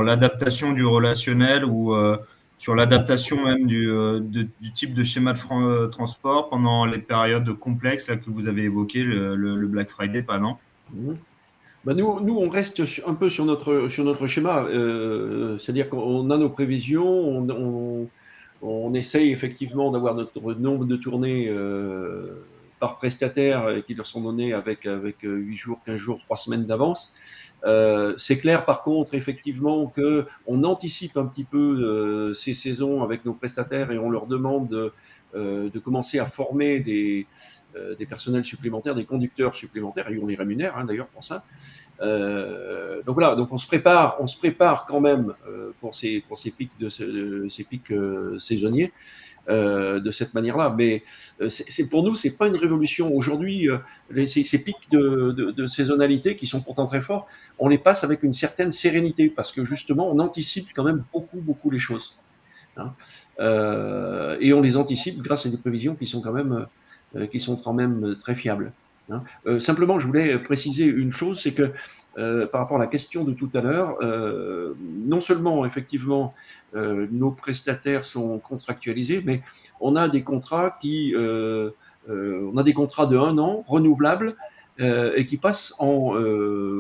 l'adaptation du relationnel ou sur l'adaptation même du type de schéma de transport pendant les périodes complexes là, que vous avez évoquées, le Black Friday par exemple? Ben nous, on reste un peu sur notre schéma, c'est-à-dire qu'on a nos prévisions, on essaye effectivement d'avoir notre nombre de tournées par prestataire qui leur sont données avec 8 jours, 15 jours, 3 semaines d'avance. C'est clair par contre effectivement que on anticipe un petit peu ces saisons avec nos prestataires et on leur demande de commencer à former des personnels supplémentaires, des conducteurs supplémentaires, et on les rémunère d'ailleurs pour ça. Donc voilà, donc on se prépare quand même pour ces pics saisonniers. de cette manière-là. Mais pour nous, c'est pas une révolution. Aujourd'hui, ces pics de saisonnalité qui sont pourtant très forts, on les passe avec une certaine sérénité parce que justement, on anticipe quand même beaucoup les choses. Hein. Et on les anticipe grâce à des prévisions qui sont quand même très fiables. Hein. Simplement, je voulais préciser une chose, c'est que par rapport à la question de tout à l'heure, non seulement effectivement nos prestataires sont contractualisés, mais on a des contrats de 1 an renouvelables et qui passent en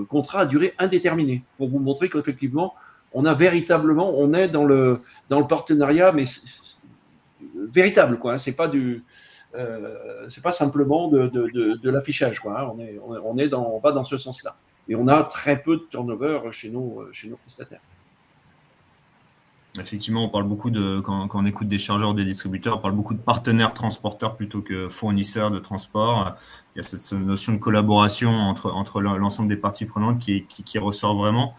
contrat à durée indéterminée pour vous montrer qu'effectivement on est dans le partenariat, mais véritable, quoi. Hein, c'est pas simplement de l'affichage, quoi. Hein, on va dans ce sens-là. Et on a très peu de turnover chez nos prestataires. Effectivement, on parle beaucoup quand on écoute des chargeurs ou des distributeurs, on parle beaucoup de partenaires transporteurs plutôt que fournisseurs de transport. Il y a cette notion de collaboration entre l'ensemble des parties prenantes qui ressort vraiment.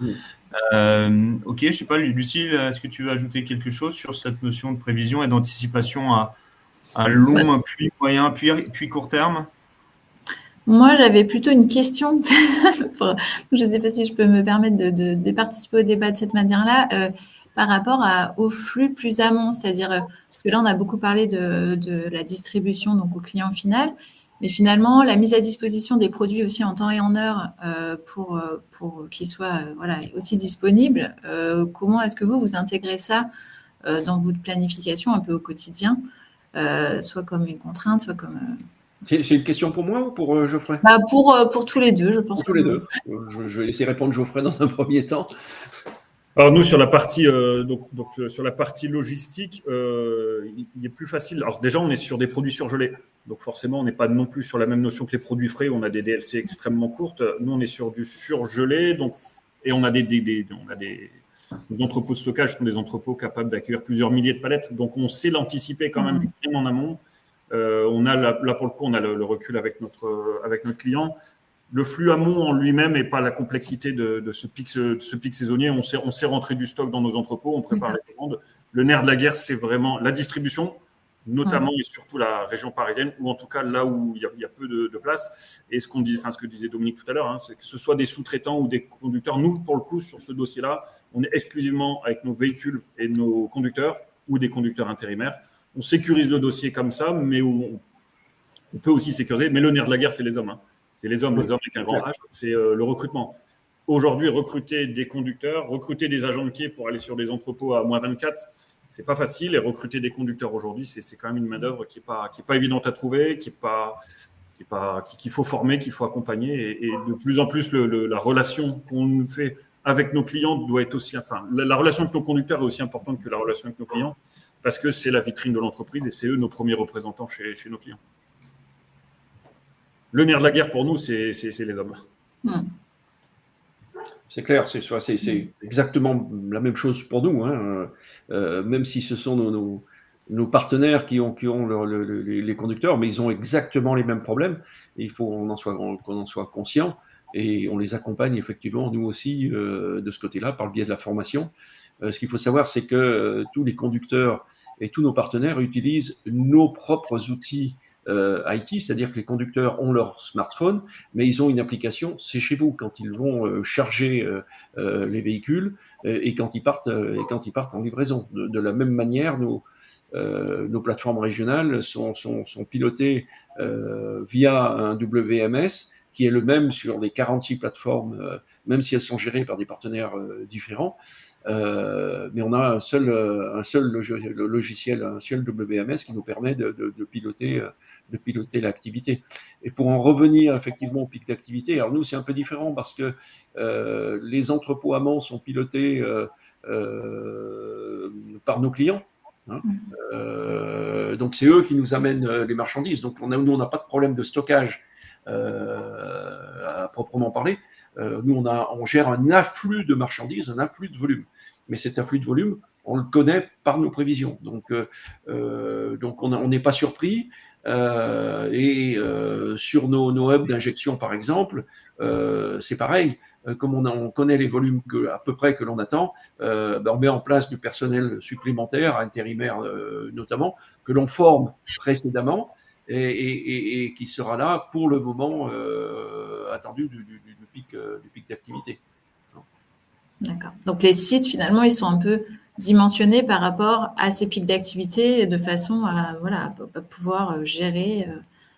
Ok, je sais pas, Lucille, est-ce que tu veux ajouter quelque chose sur cette notion de prévision et d'anticipation à long, puis moyen, puis court terme? Moi, j'avais plutôt une question. Je ne sais pas si je peux me permettre de participer au débat de cette manière-là. Par rapport au flux plus amont, c'est-à-dire, parce que là, on a beaucoup parlé de la distribution donc au client final, mais finalement, la mise à disposition des produits aussi en temps et en heure pour qu'ils soient aussi disponibles. Comment est-ce que vous intégrez ça dans votre planification un peu au quotidien, soit comme une contrainte, soit comme… C'est une question pour moi ou pour Geoffrey? Pour tous les deux, je pense. Pour tous les deux. Je vais laisser répondre Geoffrey dans un premier temps. Alors nous, sur la partie sur la partie logistique, il est plus facile. Alors déjà, on est sur des produits surgelés, donc forcément, on n'est pas non plus sur la même notion que les produits frais. On a des DLC extrêmement courtes. Nous, on est sur du surgelé, et on a des entrepôts de stockage qui sont des entrepôts capables d'accueillir plusieurs milliers de palettes. Donc, on sait l'anticiper quand même bien en amont. On a là pour le coup, on a le recul avec notre client. Le flux amont en lui-même n'est pas la complexité de ce pic saisonnier. On sait rentrer du stock dans nos entrepôts, on prépare les commandes. Le nerf de la guerre, c'est vraiment la distribution, notamment et surtout la région parisienne, ou en tout cas là où il y a peu de place. Et ce que disait Dominique tout à l'heure, c'est que ce soit des sous-traitants ou des conducteurs. Nous, pour le coup, sur ce dossier-là, on est exclusivement avec nos véhicules et nos conducteurs ou des conducteurs intérimaires. On sécurise le dossier comme ça, mais on peut aussi sécuriser. Mais le nerf de la guerre, c'est les hommes. Hein. C'est les hommes avec un grand H, c'est le recrutement. Aujourd'hui, recruter des conducteurs, recruter des agents de quai pour aller sur des entrepôts à moins 24, c'est pas facile. Et recruter des conducteurs aujourd'hui, c'est quand même une main-d'œuvre qui est pas évidente à trouver, qu'il faut former, qu'il faut accompagner. Et de plus en plus, la relation qu'on fait avec nos clients doit être aussi. Enfin, la relation avec nos conducteurs est aussi importante que la relation avec nos clients, parce que c'est la vitrine de l'entreprise et c'est eux nos premiers représentants chez nos clients. Le nerf de la guerre pour nous, c'est les hommes. C'est clair, c'est exactement la même chose pour nous, hein. Même si ce sont nos partenaires qui ont les conducteurs, mais ils ont exactement les mêmes problèmes. Et il faut qu'on en soit conscient et on les accompagne effectivement, nous aussi, de ce côté-là, par le biais de la formation. Ce qu'il faut savoir, c'est que tous les conducteurs et tous nos partenaires utilisent nos propres outils IT, c'est-à-dire que les conducteurs ont leur smartphone, mais ils ont une application, c'est chez vous, quand ils vont charger les véhicules et quand ils partent en livraison. De la même manière, nos plateformes régionales sont pilotées via un WMS qui est le même sur les 46 plateformes, même si elles sont gérées par des partenaires différents. Mais on a un seul logiciel, un seul WMS qui nous permet de piloter l'activité. Et pour en revenir effectivement au pic d'activité, alors nous c'est un peu différent parce que les entrepôts amont sont pilotés par nos clients. Hein. Donc c'est eux qui nous amènent les marchandises. Donc nous on n'a pas de problème de stockage à proprement parler. Nous on gère un afflux de marchandises, un afflux de volume. Mais cet afflux de volume, on le connaît par nos prévisions. Donc on n'est pas surpris. Sur nos hubs d'injection, par exemple, c'est pareil. comme on connaît les volumes à peu près que l'on attend, on met en place du personnel supplémentaire, intérimaire notamment, que l'on forme précédemment et qui sera là pour le moment attendu du pic d'activité. D'accord. Donc les sites, finalement, ils sont un peu dimensionnés par rapport à ces pics d'activité de façon à pouvoir gérer,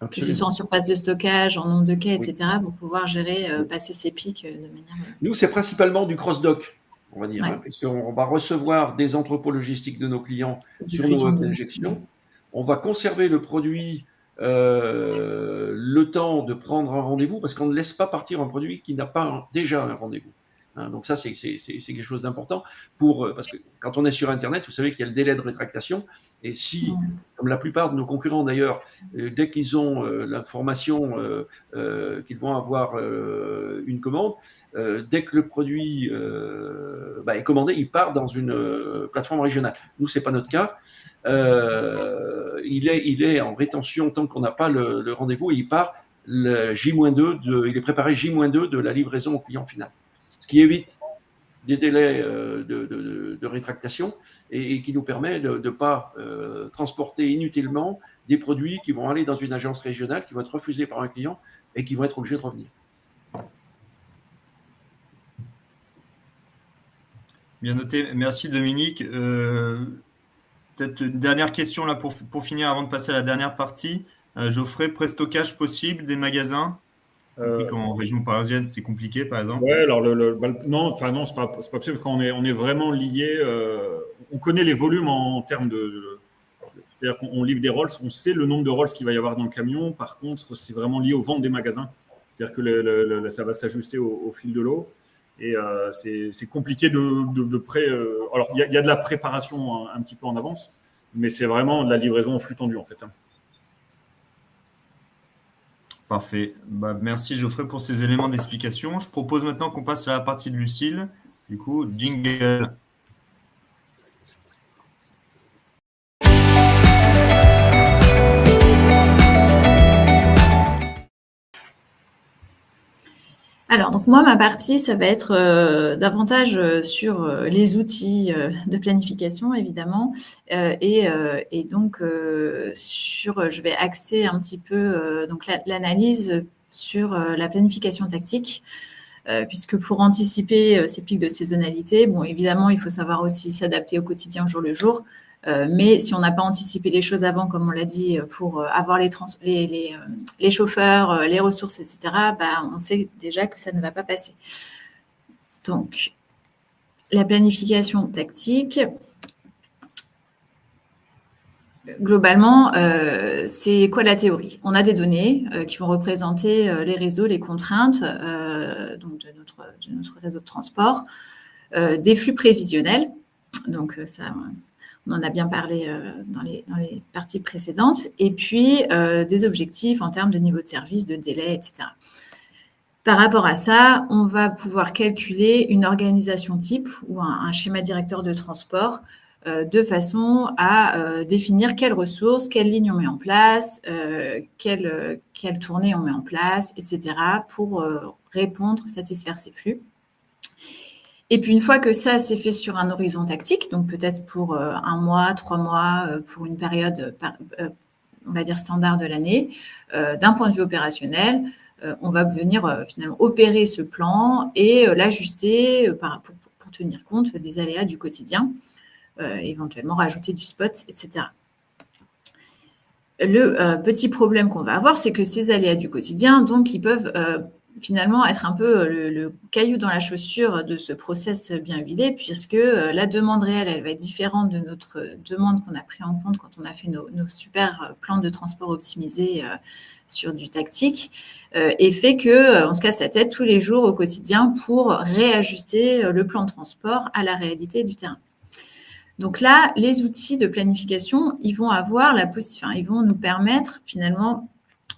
que ce soit en surface de stockage, en nombre de quais, etc., pour pouvoir gérer, passer ces pics de manière… Nous, c'est principalement du cross-dock, on va dire, Ouais. puisqu'on va recevoir des entrepôts logistiques de nos clients sur nos hubs d'injection. On va conserver le produit le temps de prendre un rendez-vous, parce qu'on ne laisse pas partir un produit qui n'a pas déjà un rendez-vous. Donc ça, c'est quelque chose d'important parce que quand on est sur Internet, vous savez qu'il y a le délai de rétractation. Et si, comme la plupart de nos concurrents d'ailleurs, dès qu'ils ont l'information qu'ils vont avoir une commande, dès que le produit est commandé, il part dans une plateforme régionale. Nous, c'est pas notre cas. Il est en rétention tant qu'on n'a pas le rendez-vous et il part il est préparé J-2 de la livraison au client final. Ce qui évite des délais de rétractation et qui nous permet de ne pas transporter inutilement des produits qui vont aller dans une agence régionale, qui vont être refusés par un client et qui vont être obligés de revenir. Bien noté. Merci Dominique. Peut-être une dernière question là pour finir avant de passer à la dernière partie. Geoffrey, pré-stockage possible des magasins? En région parisienne, c'était compliqué, par exemple. Ouais, alors non, c'est pas possible parce qu'on est vraiment lié. On connaît les volumes en termes c'est-à-dire qu'on livre des rolls, on sait le nombre de rolls qu'il va y avoir dans le camion. Par contre, c'est vraiment lié aux ventes des magasins. C'est-à-dire que ça va s'ajuster au fil de l'eau. Et c'est compliqué de près. Alors, il y a de la préparation un petit peu en avance, mais c'est vraiment de la livraison en flux tendu, en fait. Parfait. Merci Geoffrey pour ces éléments d'explication. Je propose maintenant qu'on passe à la partie de Lucile. Du coup, jingle. Alors, donc moi, ma partie, ça va être davantage sur les outils de planification, évidemment, et donc je vais axer un petit peu donc l'analyse sur la planification tactique, puisque pour anticiper ces pics de saisonnalité, bon, évidemment, il faut savoir aussi s'adapter au quotidien, jour le jour. Mais si on n'a pas anticipé les choses avant, comme on l'a dit, pour avoir les chauffeurs, les ressources, etc., on sait déjà que ça ne va pas passer. Donc, la planification tactique, globalement, c'est quoi la théorie? On a des données qui vont représenter les réseaux, les contraintes donc de notre réseau de transport, des flux prévisionnels. Donc, ça… On en a bien parlé dans les parties précédentes. Et puis, des objectifs en termes de niveau de service, de délai, etc. Par rapport à ça, on va pouvoir calculer une organisation type ou un schéma directeur de transport de façon à définir quelles ressources, quelles lignes on met en place, quelle tournée on met en place, etc. pour répondre, satisfaire ces flux. Et puis, une fois que ça, c'est fait sur un horizon tactique, donc peut-être pour 1 mois, 3 mois, pour une période, on va dire, standard de l'année, d'un point de vue opérationnel, on va venir finalement opérer ce plan et l'ajuster pour tenir compte des aléas du quotidien, éventuellement rajouter du spot, etc. Le petit problème qu'on va avoir, c'est que ces aléas du quotidien, donc, ils peuvent… finalement être un peu le caillou dans la chaussure de ce process bien huilé, puisque la demande réelle, elle va être différente de notre demande qu'on a pris en compte quand on a fait nos super plans de transport optimisés sur du tactique, et fait qu'on se casse la tête tous les jours au quotidien pour réajuster le plan de transport à la réalité du terrain. Donc là, les outils de planification, ils vont nous permettre finalement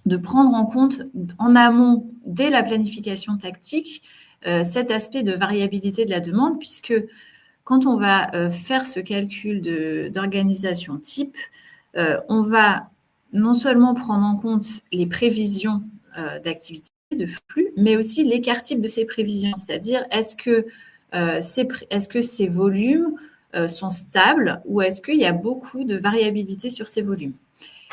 de prendre en compte en amont, dès la planification tactique, cet aspect de variabilité de la demande, puisque quand on va faire ce calcul d'organisation type, on va non seulement prendre en compte les prévisions d'activité, de flux, mais aussi l'écart type de ces prévisions, c'est-à-dire est-ce que ces volumes sont stables ou est-ce qu'il y a beaucoup de variabilité sur ces volumes.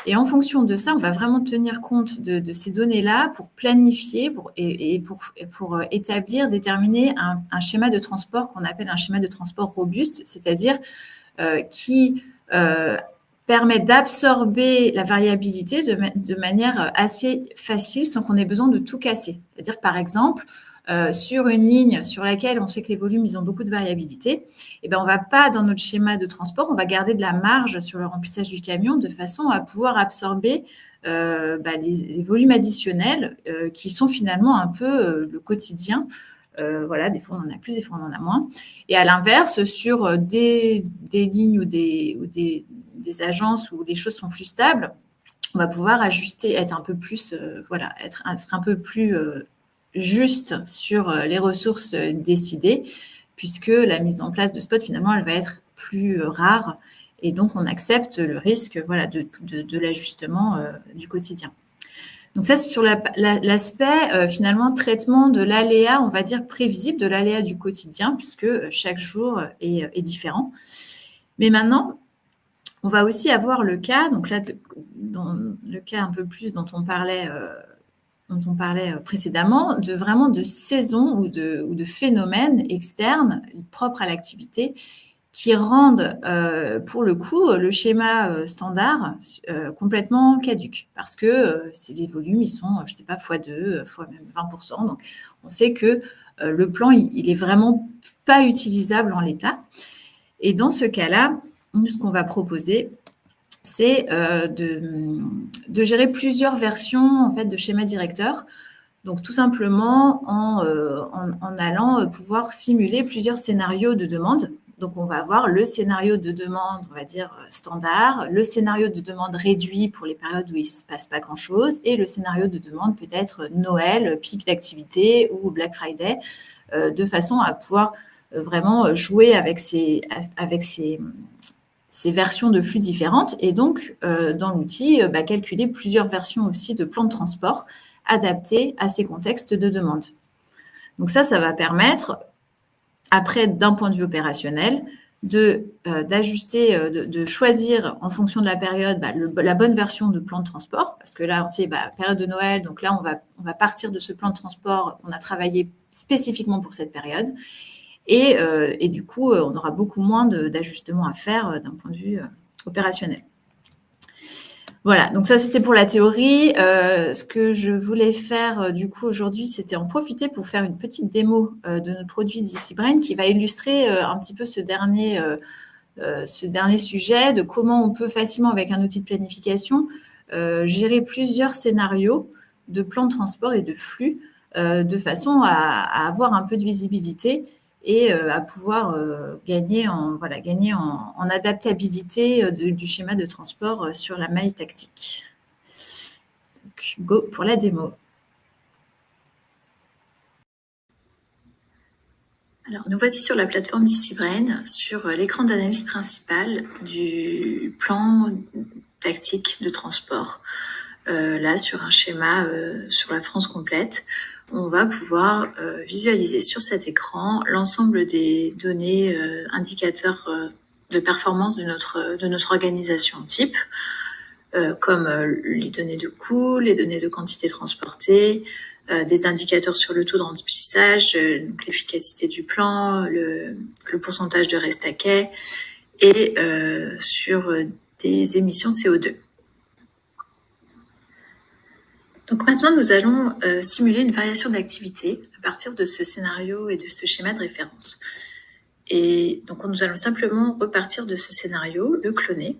Et en fonction de ça, on va vraiment tenir compte de ces données-là pour planifier pour établir, déterminer un schéma de transport qu'on appelle un schéma de transport robuste, c'est-à-dire qui permet d'absorber la variabilité de manière assez facile sans qu'on ait besoin de tout casser. C'est-à-dire que, par exemple, sur une ligne sur laquelle on sait que les volumes ils ont beaucoup de variabilité, et ben on va pas dans notre schéma de transport, on va garder de la marge sur le remplissage du camion de façon à pouvoir absorber les volumes additionnels qui sont finalement un peu le quotidien. Voilà, des fois on en a plus, des fois on en a moins. Et à l'inverse, sur des lignes ou des agences où les choses sont plus stables, on va pouvoir ajuster, être un peu plus, être un peu plus juste sur les ressources décidées, puisque la mise en place de spots, finalement, elle va être plus rare. Et donc, on accepte le risque de l'ajustement du quotidien. Donc ça, c'est sur l'aspect, finalement, traitement de l'aléa, on va dire prévisible, de l'aléa du quotidien, puisque chaque jour est différent. Mais maintenant, on va aussi avoir le cas, donc là, dans le cas un peu plus dont on parlait précédemment, de saisons ou de phénomènes externes propres à l'activité qui rendent, pour le coup, le schéma standard complètement caduque. Parce que les volumes, ils sont, je ne sais pas, x2, fois même 20%. Donc, on sait que le plan, il est vraiment pas utilisable en l'état. Et dans ce cas-là, nous, ce qu'on va proposer, c'est de gérer plusieurs versions en fait, de schéma directeur. Donc, tout simplement en allant pouvoir simuler plusieurs scénarios de demande. Donc, on va avoir le scénario de demande, on va dire, standard, le scénario de demande réduit pour les périodes où il ne se passe pas grand-chose, et le scénario de demande peut-être Noël, pic d'activité ou Black Friday, de façon à pouvoir vraiment jouer avec ces versions de flux différentes et donc, dans l'outil, calculer plusieurs versions aussi de plans de transport adaptés à ces contextes de demande. Donc ça va permettre, après, d'un point de vue opérationnel, d'ajuster, de choisir en fonction de la période la bonne version de plan de transport, parce que là, on sait, période de Noël, donc là, on va partir de ce plan de transport qu'on a travaillé spécifiquement pour cette période. Et du coup, on aura beaucoup moins d'ajustements à faire d'un point de vue opérationnel. Voilà, donc ça, c'était pour la théorie. Ce que je voulais faire, du coup, aujourd'hui, c'était en profiter pour faire une petite démo de notre produit DCBrain qui va illustrer un petit peu ce dernier sujet de comment on peut facilement, avec un outil de planification, gérer plusieurs scénarios de plans de transport et de flux de façon à avoir un peu de visibilité et à pouvoir gagner en adaptabilité du schéma de transport sur la maille tactique. Donc, go pour la démo. Alors, nous voici sur la plateforme DCBrain, sur l'écran d'analyse principal du plan tactique de transport. Là, sur un schéma sur la France complète, on va pouvoir visualiser sur cet écran l'ensemble des données indicateurs de performance de notre organisation type, comme les données de coût, les données de quantité transportée, des indicateurs sur le taux de remplissage, donc l'efficacité du plan, le pourcentage de reste à quai et sur des émissions CO2. Donc maintenant, nous allons simuler une variation d'activité à partir de ce scénario et de ce schéma de référence. Et donc, nous allons simplement repartir de ce scénario, le cloner.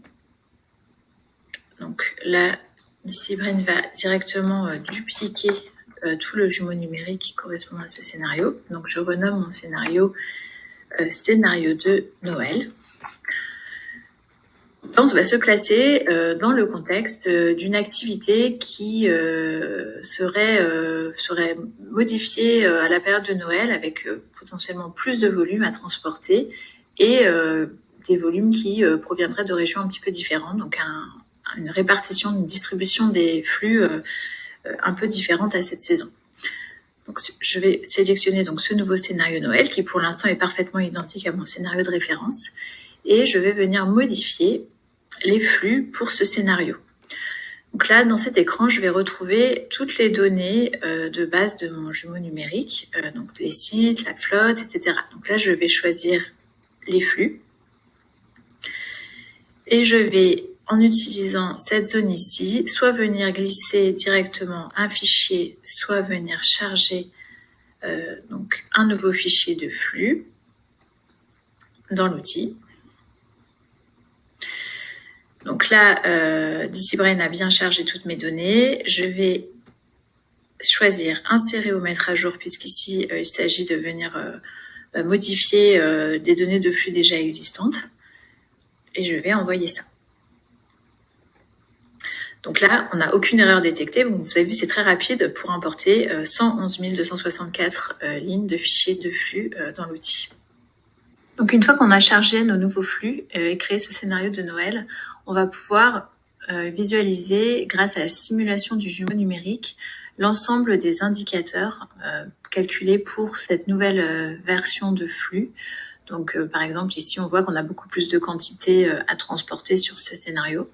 Donc là, DCBrain va directement dupliquer tout le jumeau numérique correspondant à ce scénario. Donc, je renomme mon scénario scénario de Noël. On va se placer dans le contexte d'une activité qui serait modifiée à la période de Noël avec potentiellement plus de volume à transporter et des volumes qui proviendraient de régions un petit peu différentes, donc une répartition, une distribution des flux un peu différente à cette saison. Donc, je vais sélectionner donc ce nouveau scénario Noël qui pour l'instant est parfaitement identique à mon scénario de référence et je vais venir modifier les flux pour ce scénario. Donc là, dans cet écran, je vais retrouver toutes les données de base de mon jumeau numérique, donc les sites, la flotte, etc. Donc là, je vais choisir les flux et je vais, en utilisant cette zone ici, soit venir glisser directement un fichier, soit venir charger donc un nouveau fichier de flux dans l'outil. Donc là, DCBrain a bien chargé toutes mes données. Je vais choisir insérer ou mettre à jour puisqu'ici, il s'agit de venir modifier des données de flux déjà existantes. Et je vais envoyer ça. Donc là, on n'a aucune erreur détectée. Vous avez vu, c'est très rapide pour importer 111 264 lignes de fichiers de flux dans l'outil. Donc une fois qu'on a chargé nos nouveaux flux et créé ce scénario de Noël, on va pouvoir visualiser, grâce à la simulation du jumeau numérique, l'ensemble des indicateurs calculés pour cette nouvelle version de flux. Donc par exemple, ici, on voit qu'on a beaucoup plus de quantité à transporter sur ce scénario.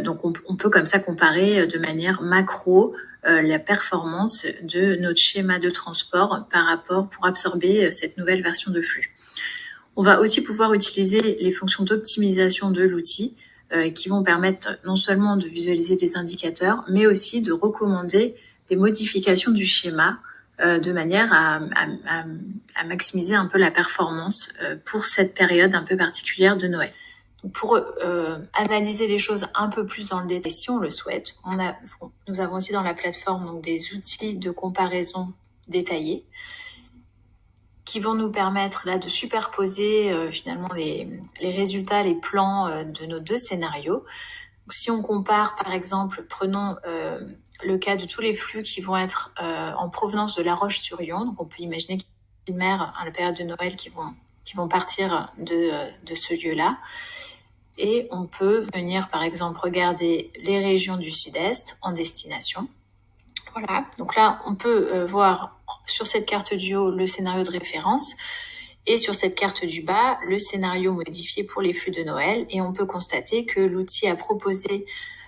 Donc on peut comme ça comparer de manière macro la performance de notre schéma de transport par rapport pour absorber cette nouvelle version de flux. On va aussi pouvoir utiliser les fonctions d'optimisation de l'outil qui vont permettre non seulement de visualiser des indicateurs, mais aussi de recommander des modifications du schéma de manière à maximiser un peu la performance pour cette période un peu particulière de Noël. Donc pour analyser les choses un peu plus dans le détail, si on le souhaite, nous avons aussi dans la plateforme donc, des outils de comparaison détaillés qui vont nous permettre là de superposer finalement les résultats, les plans de nos deux scénarios. Donc, si on compare par exemple, prenons le cas de tous les flux qui vont être en provenance de La Roche-sur-Yon, donc on peut imaginer qu'il y a une mer à la période de Noël qui vont partir de ce lieu-là. Et on peut venir par exemple regarder les régions du sud-est en destination. Voilà, donc là on peut voir sur cette carte du haut le scénario de référence et sur cette carte du bas le scénario modifié pour les flux de Noël et on peut constater que l'outil a proposé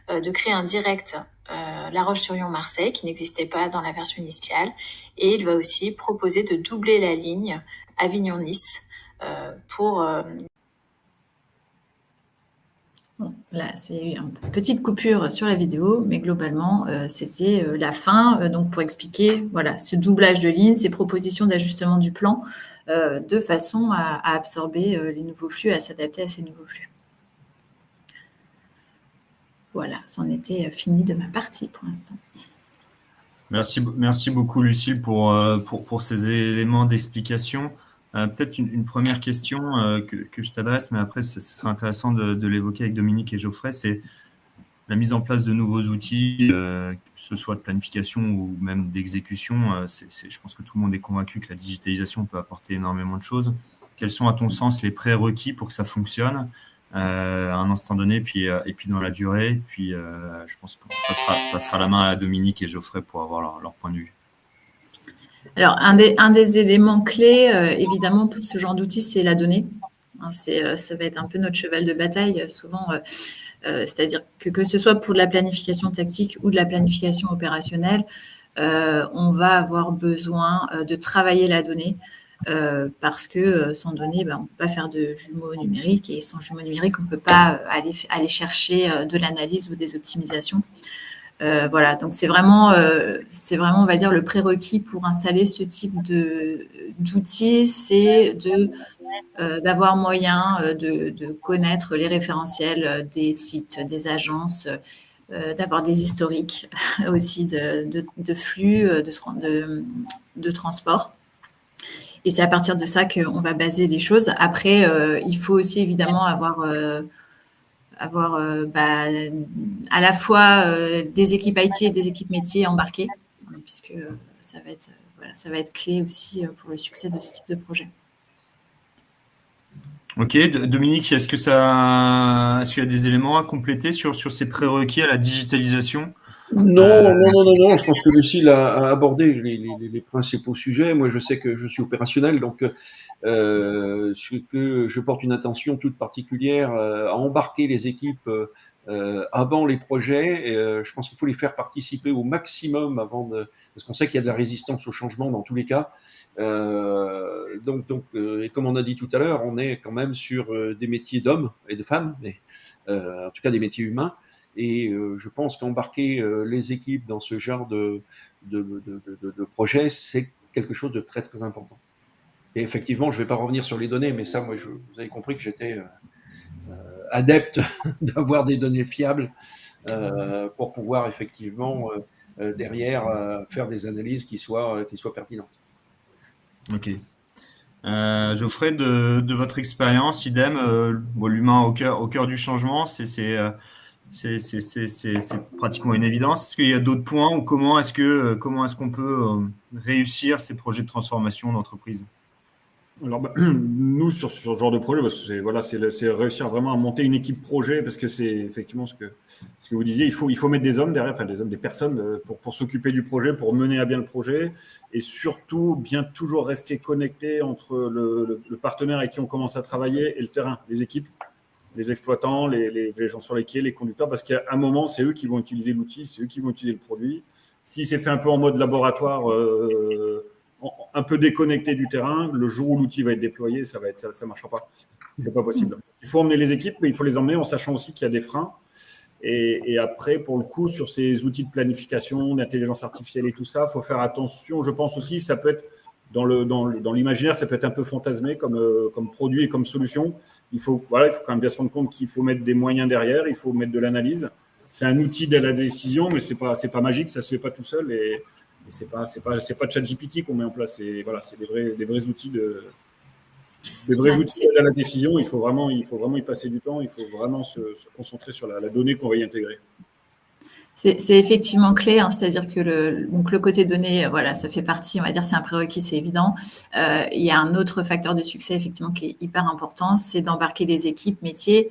de créer un direct La Roche-sur-Yon-Marseille qui n'existait pas dans la version initiale et il va aussi proposer de doubler la ligne Avignon-Nice pour... Bon, là, c'est une petite coupure sur la vidéo, mais globalement, c'était la fin. Donc, pour expliquer voilà, ce doublage de lignes, ces propositions d'ajustement du plan, de façon à absorber les nouveaux flux, à s'adapter à ces nouveaux flux. Voilà, c'en était fini de ma partie pour l'instant. Merci beaucoup, Lucille, pour ces éléments d'explication. Peut-être une première question que je t'adresse, mais après, ce serait intéressant de l'évoquer avec Dominique et Geoffrey, c'est la mise en place de nouveaux outils, que ce soit de planification ou même d'exécution. Je pense que tout le monde est convaincu que la digitalisation peut apporter énormément de choses. Quels sont, à ton sens, les prérequis pour que ça fonctionne à un instant donné, et puis dans la durée. Puis, je pense qu'on passera la main à Dominique et Geoffrey pour avoir leur point de vue. Alors, un des éléments clés, évidemment, pour ce genre d'outils, c'est la donnée. Ça va être un peu notre cheval de bataille, souvent. C'est-à-dire que ce soit pour de la planification tactique ou de la planification opérationnelle, on va avoir besoin de travailler la donnée parce que sans données, on ne peut pas faire de jumeaux numériques et sans jumeaux numériques, on ne peut pas aller chercher de l'analyse ou des optimisations. Voilà, donc c'est vraiment, on va dire, le prérequis pour installer ce type d'outils, c'est d'avoir moyen de connaître les référentiels des sites, des agences, d'avoir des historiques aussi de flux, de transport. Et c'est à partir de ça qu'on va baser les choses. Après, il faut aussi évidemment avoir à la fois des équipes IT et des équipes métiers embarquées, puisque ça va être clé aussi pour le succès de ce type de projet. Ok, Dominique, est-ce qu'il y a des éléments à compléter sur ces prérequis à la digitalisation Non. Je pense que Lucille a abordé les principaux sujets. Moi, je sais que je suis opérationnel, donc que je porte une attention toute particulière à embarquer les équipes avant les projets. Je pense qu'il faut les faire participer au maximum parce qu'on sait qu'il y a de la résistance au changement dans tous les cas. Et comme on a dit tout à l'heure, on est quand même sur des métiers d'hommes et de femmes, mais en tout cas des métiers humains. Et je pense qu'embarquer les équipes dans ce genre de projet, c'est quelque chose de très très important. Et effectivement, je ne vais pas revenir sur les données, mais ça, moi, vous avez compris que j'étais adepte d'avoir des données fiables pour pouvoir effectivement derrière faire des analyses qui soient pertinentes. Ok. Geoffrey, de votre expérience, idem, l'humain au cœur du changement, c'est pratiquement une évidence. Est-ce qu'il y a d'autres points ou comment est-ce qu'on peut réussir ces projets de transformation d'entreprise? Alors, nous, sur ce genre de projet, c'est réussir vraiment à monter une équipe projet, parce que c'est effectivement ce que vous disiez, il faut mettre des hommes derrière, enfin des personnes pour s'occuper du projet, pour mener à bien le projet, et surtout bien toujours rester connecté entre le partenaire avec qui on commence à travailler et le terrain, les équipes, les exploitants, les gens sur les quais, les conducteurs, parce qu'à un moment, c'est eux qui vont utiliser l'outil, c'est eux qui vont utiliser le produit. Si c'est fait un peu en mode laboratoire, un peu déconnecté du terrain, le jour où l'outil va être déployé, ça marchera pas. C'est pas possible. Il faut emmener les équipes, mais il faut les emmener en sachant aussi qu'il y a des freins. Et après, pour le coup, sur ces outils de planification, d'intelligence artificielle et tout ça, il faut faire attention. Je pense aussi, ça peut être dans l'imaginaire, ça peut être un peu fantasmé comme produit et comme solution. Il faut quand même bien se rendre compte qu'il faut mettre des moyens derrière, il faut mettre de l'analyse. C'est un outil de la décision, mais c'est pas magique, ça se fait pas tout seul. Et c'est pas ChatGPT qu'on met en place. C'est des vrais outils outils à la décision. Il faut vraiment y passer du temps. Il faut vraiment se concentrer sur la donnée qu'on va y intégrer. C'est effectivement clé, hein, c'est-à-dire que le côté données, voilà, ça fait partie, on va dire, c'est un prérequis, c'est évident. Il y a un autre facteur de succès, effectivement, qui est hyper important, c'est d'embarquer les équipes métiers.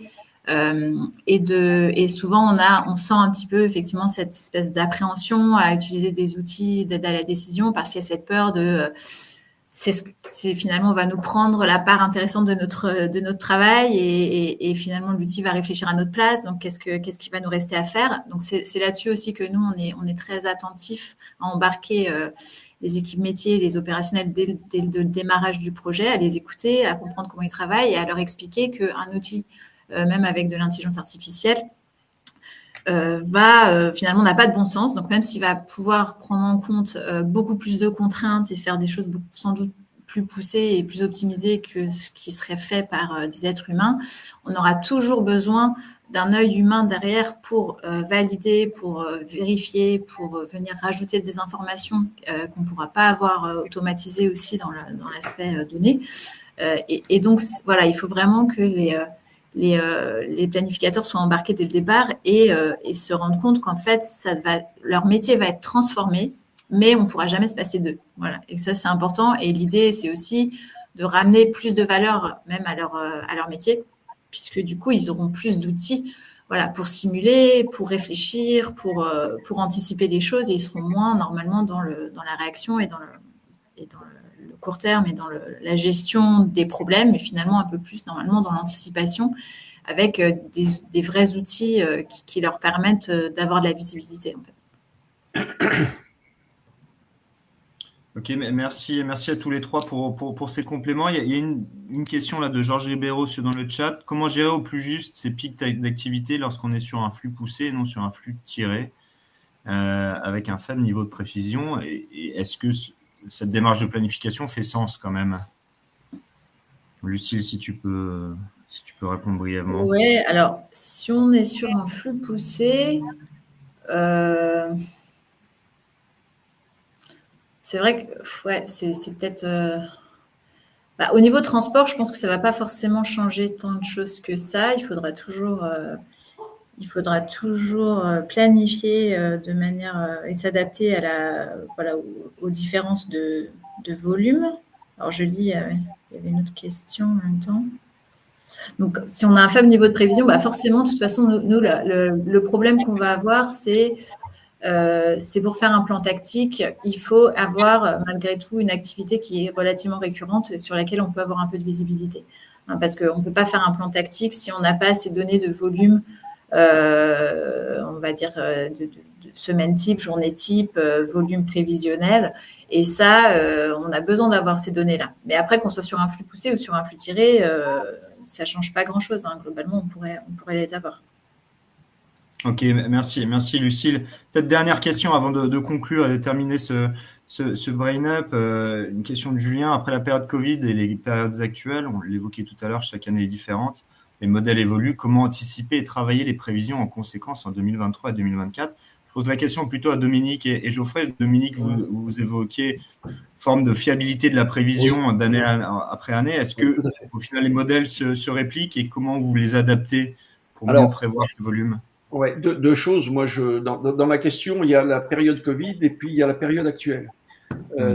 Et souvent, on sent un petit peu, effectivement, cette espèce d'appréhension à utiliser des outils d'aide à la décision parce qu'il y a cette peur de... c'est finalement, on va nous prendre la part intéressante de notre travail et finalement, l'outil va réfléchir à notre place. Donc, qu'est-ce qui va nous rester à faire? Donc, c'est là-dessus aussi que nous, on est très attentifs à embarquer les équipes métiers, les opérationnels dès le démarrage du projet, à les écouter, à comprendre comment ils travaillent et à leur expliquer qu'un outil, même avec de l'intelligence artificielle, finalement n'a pas de bon sens. Donc, même s'il va pouvoir prendre en compte beaucoup plus de contraintes et faire des choses sans doute plus poussées et plus optimisées que ce qui serait fait par des êtres humains, on aura toujours besoin d'un œil humain derrière pour valider, pour vérifier, pour venir rajouter des informations qu'on ne pourra pas avoir automatisées aussi dans l'aspect données. Et donc, voilà, il faut vraiment que les planificateurs soient embarqués dès le départ et se rendre compte qu'en fait, leur métier va être transformé, mais on ne pourra jamais se passer d'eux. Voilà. Et ça, c'est important. Et l'idée, c'est aussi de ramener plus de valeur même à leur métier, puisque du coup, ils auront plus d'outils pour simuler, pour réfléchir, pour anticiper des choses, et ils seront moins normalement dans la réaction et dans le court terme et dans la gestion des problèmes, et finalement un peu plus normalement dans l'anticipation avec des vrais outils qui leur permettent d'avoir de la visibilité en fait. Ok, merci à tous les trois pour ces compléments. Il y a une question là de Georges Ribeiro dans le chat. Comment gérer au plus juste ces pics d'activité lorsqu'on est sur un flux poussé et non sur un flux tiré avec un faible niveau de précision, et est-ce que cette démarche de planification fait sens quand même? Lucille, si tu peux répondre brièvement. Oui, alors si on est sur un flux poussé, c'est vrai que c'est peut-être... au niveau transport, je pense que ça ne va pas forcément changer tant de choses que ça. Il faudra toujours planifier de manière et s'adapter aux différences de volume. Alors, je lis, il y avait une autre question en même temps. Donc, si on a un faible niveau de prévision, forcément, de toute façon, nous le problème qu'on va avoir, c'est c'est pour faire un plan tactique, il faut avoir malgré tout une activité qui est relativement récurrente et sur laquelle on peut avoir un peu de visibilité. Parce qu'on ne peut pas faire un plan tactique si on n'a pas ces données de volume, on va dire de semaine type, journée type, volume prévisionnel. Et ça, on a besoin d'avoir ces données-là. Mais après, qu'on soit sur un flux poussé ou sur un flux tiré, ça ne change pas grand-chose. Globalement, on pourrait les avoir. Ok, merci Lucile. Peut-être dernière question avant de conclure et de terminer ce brain-up. Une question de Julien. Après la période Covid et les périodes actuelles, on l'évoquait tout à l'heure, chaque année est différente. Les modèles évoluent. Comment anticiper et travailler les prévisions en conséquence en 2023 et 2024 ? Je pose la question plutôt à Dominique et Geoffrey. Dominique, vous évoquiez une forme de fiabilité de la prévision d'année après année. Est-ce que, au final, les modèles se répliquent et comment vous les adaptez pour mieux prévoir ce volume ? Ouais, deux choses. Moi, dans ma question, il y a la période Covid et puis il y a la période actuelle.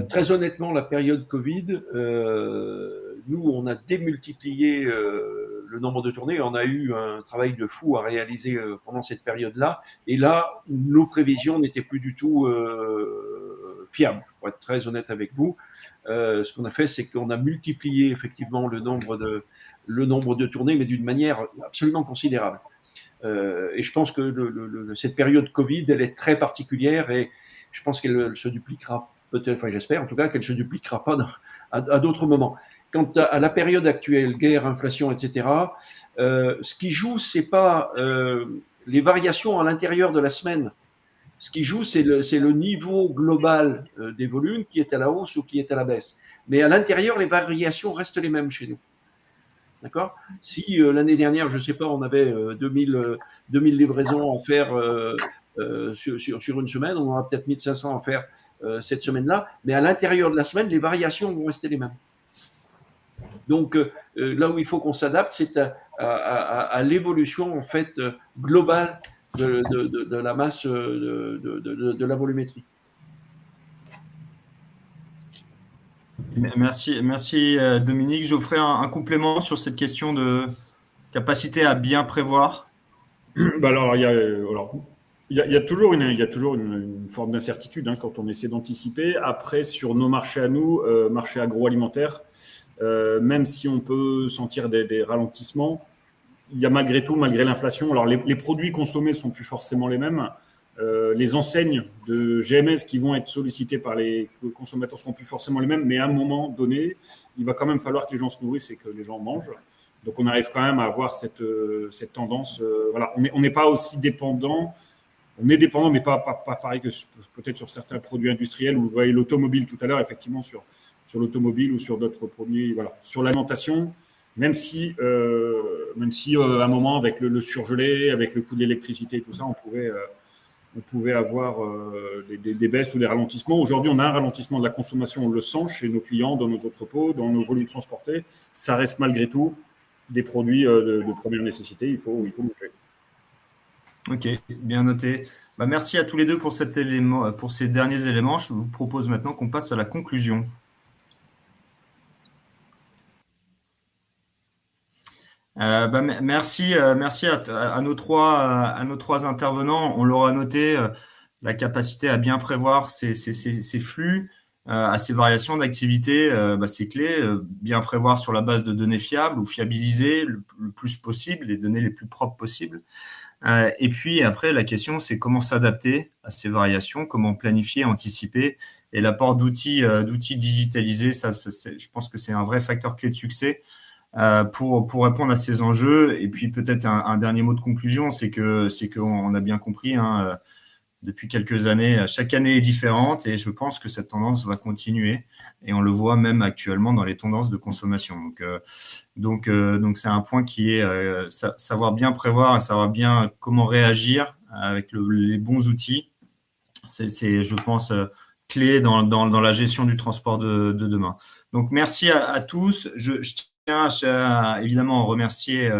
Très honnêtement, la période Covid, nous, on a démultiplié le nombre de tournées. On a eu un travail de fou à réaliser pendant cette période-là. Et là, nos prévisions n'étaient plus du tout fiables. Pour être très honnête avec vous, ce qu'on a fait, c'est qu'on a multiplié effectivement le nombre de tournées, mais d'une manière absolument considérable. Et je pense que cette période Covid, elle est très particulière et je pense qu'elle se dupliquera peut-être, enfin j'espère en tout cas qu'elle se dupliquera pas à d'autres moments. Quant à la période actuelle, guerre, inflation, etc., ce qui joue, c'est pas les variations à l'intérieur de la semaine. Ce qui joue, c'est le niveau global des volumes qui est à la hausse ou qui est à la baisse. Mais à l'intérieur, les variations restent les mêmes chez nous. D'accord ? Si l'année dernière, je ne sais pas, on avait 2000 livraisons à faire sur une semaine, on aura peut-être 1500 à faire cette semaine-là, mais à l'intérieur de la semaine, les variations vont rester les mêmes. Donc là où il faut qu'on s'adapte, c'est à l'évolution en fait globale de la masse de la volumétrie. Merci Dominique. Geoffrey, un complément sur cette question de capacité à bien prévoir. Alors, il y a toujours une forme d'incertitude quand on essaie d'anticiper. Après, sur nos marchés à nous, marchés agroalimentaires, même si on peut sentir des ralentissements, il y a malgré l'inflation, alors les produits consommés sont plus forcément les mêmes. Les enseignes de GMS qui vont être sollicitées par les consommateurs seront plus forcément les mêmes, mais à un moment donné, il va quand même falloir que les gens se nourrissent et que les gens mangent. Donc, on arrive quand même à avoir cette tendance. Voilà, on n'est pas aussi dépendant. On est dépendant, mais pas pareil que peut-être sur certains produits industriels. Où vous voyez l'automobile tout à l'heure, effectivement, sur l'automobile ou sur d'autres produits. Voilà, sur l'alimentation, même si à un moment, avec le surgelé, avec le coût de l'électricité et tout ça, on pouvait avoir des baisses ou des ralentissements. Aujourd'hui, on a un ralentissement de la consommation, on le sent chez nos clients, dans nos entrepôts, dans nos volumes transportés. Ça reste malgré tout des produits de première nécessité. Il faut bouger. Ok, bien noté. Merci à tous les deux pour ces derniers éléments. Je vous propose maintenant qu'on passe à la conclusion. Merci à nos trois intervenants. On l'aura noté, la capacité à bien prévoir ces flux, à ces variations d'activité, c'est clé. Bien prévoir sur la base de données fiables ou fiabiliser le plus possible, les données les plus propres possibles. Et puis après, la question, c'est comment s'adapter à ces variations, comment planifier, anticiper. Et l'apport d'outils digitalisés, je pense que c'est un vrai facteur clé de succès. Pour répondre à ces enjeux. Et puis peut-être un dernier mot de conclusion, c'est qu'on a bien compris depuis quelques années, chaque année est différente et je pense que cette tendance va continuer et on le voit même actuellement dans les tendances de consommation. Donc c'est un point qui est savoir bien prévoir et savoir bien comment réagir avec les bons outils. C'est je pense clé dans la gestion du transport de demain. Donc merci à tous. Je tiens évidemment à remercier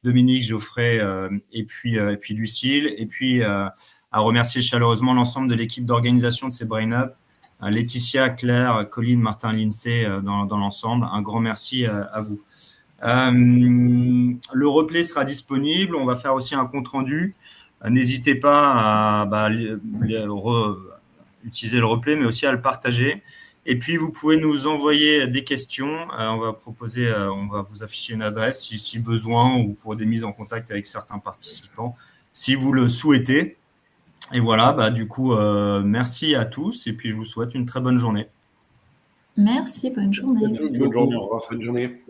Dominique, Geoffrey et puis Lucile, et puis à remercier chaleureusement l'ensemble de l'équipe d'organisation de ces Brain Up, Laetitia, Claire, Colline, Martin, Lindsay dans l'ensemble. Un grand merci à vous. Le replay sera disponible. On va faire aussi un compte rendu N'hésitez pas à utiliser le replay, mais aussi à le partager. Et puis, vous pouvez nous envoyer des questions. On va vous afficher une adresse si besoin ou pour des mises en contact avec certains participants, si vous le souhaitez. Et voilà, du coup, merci à tous et puis je vous souhaite une très bonne journée. Merci, bonne journée. Bonne journée, au revoir. Bonne journée.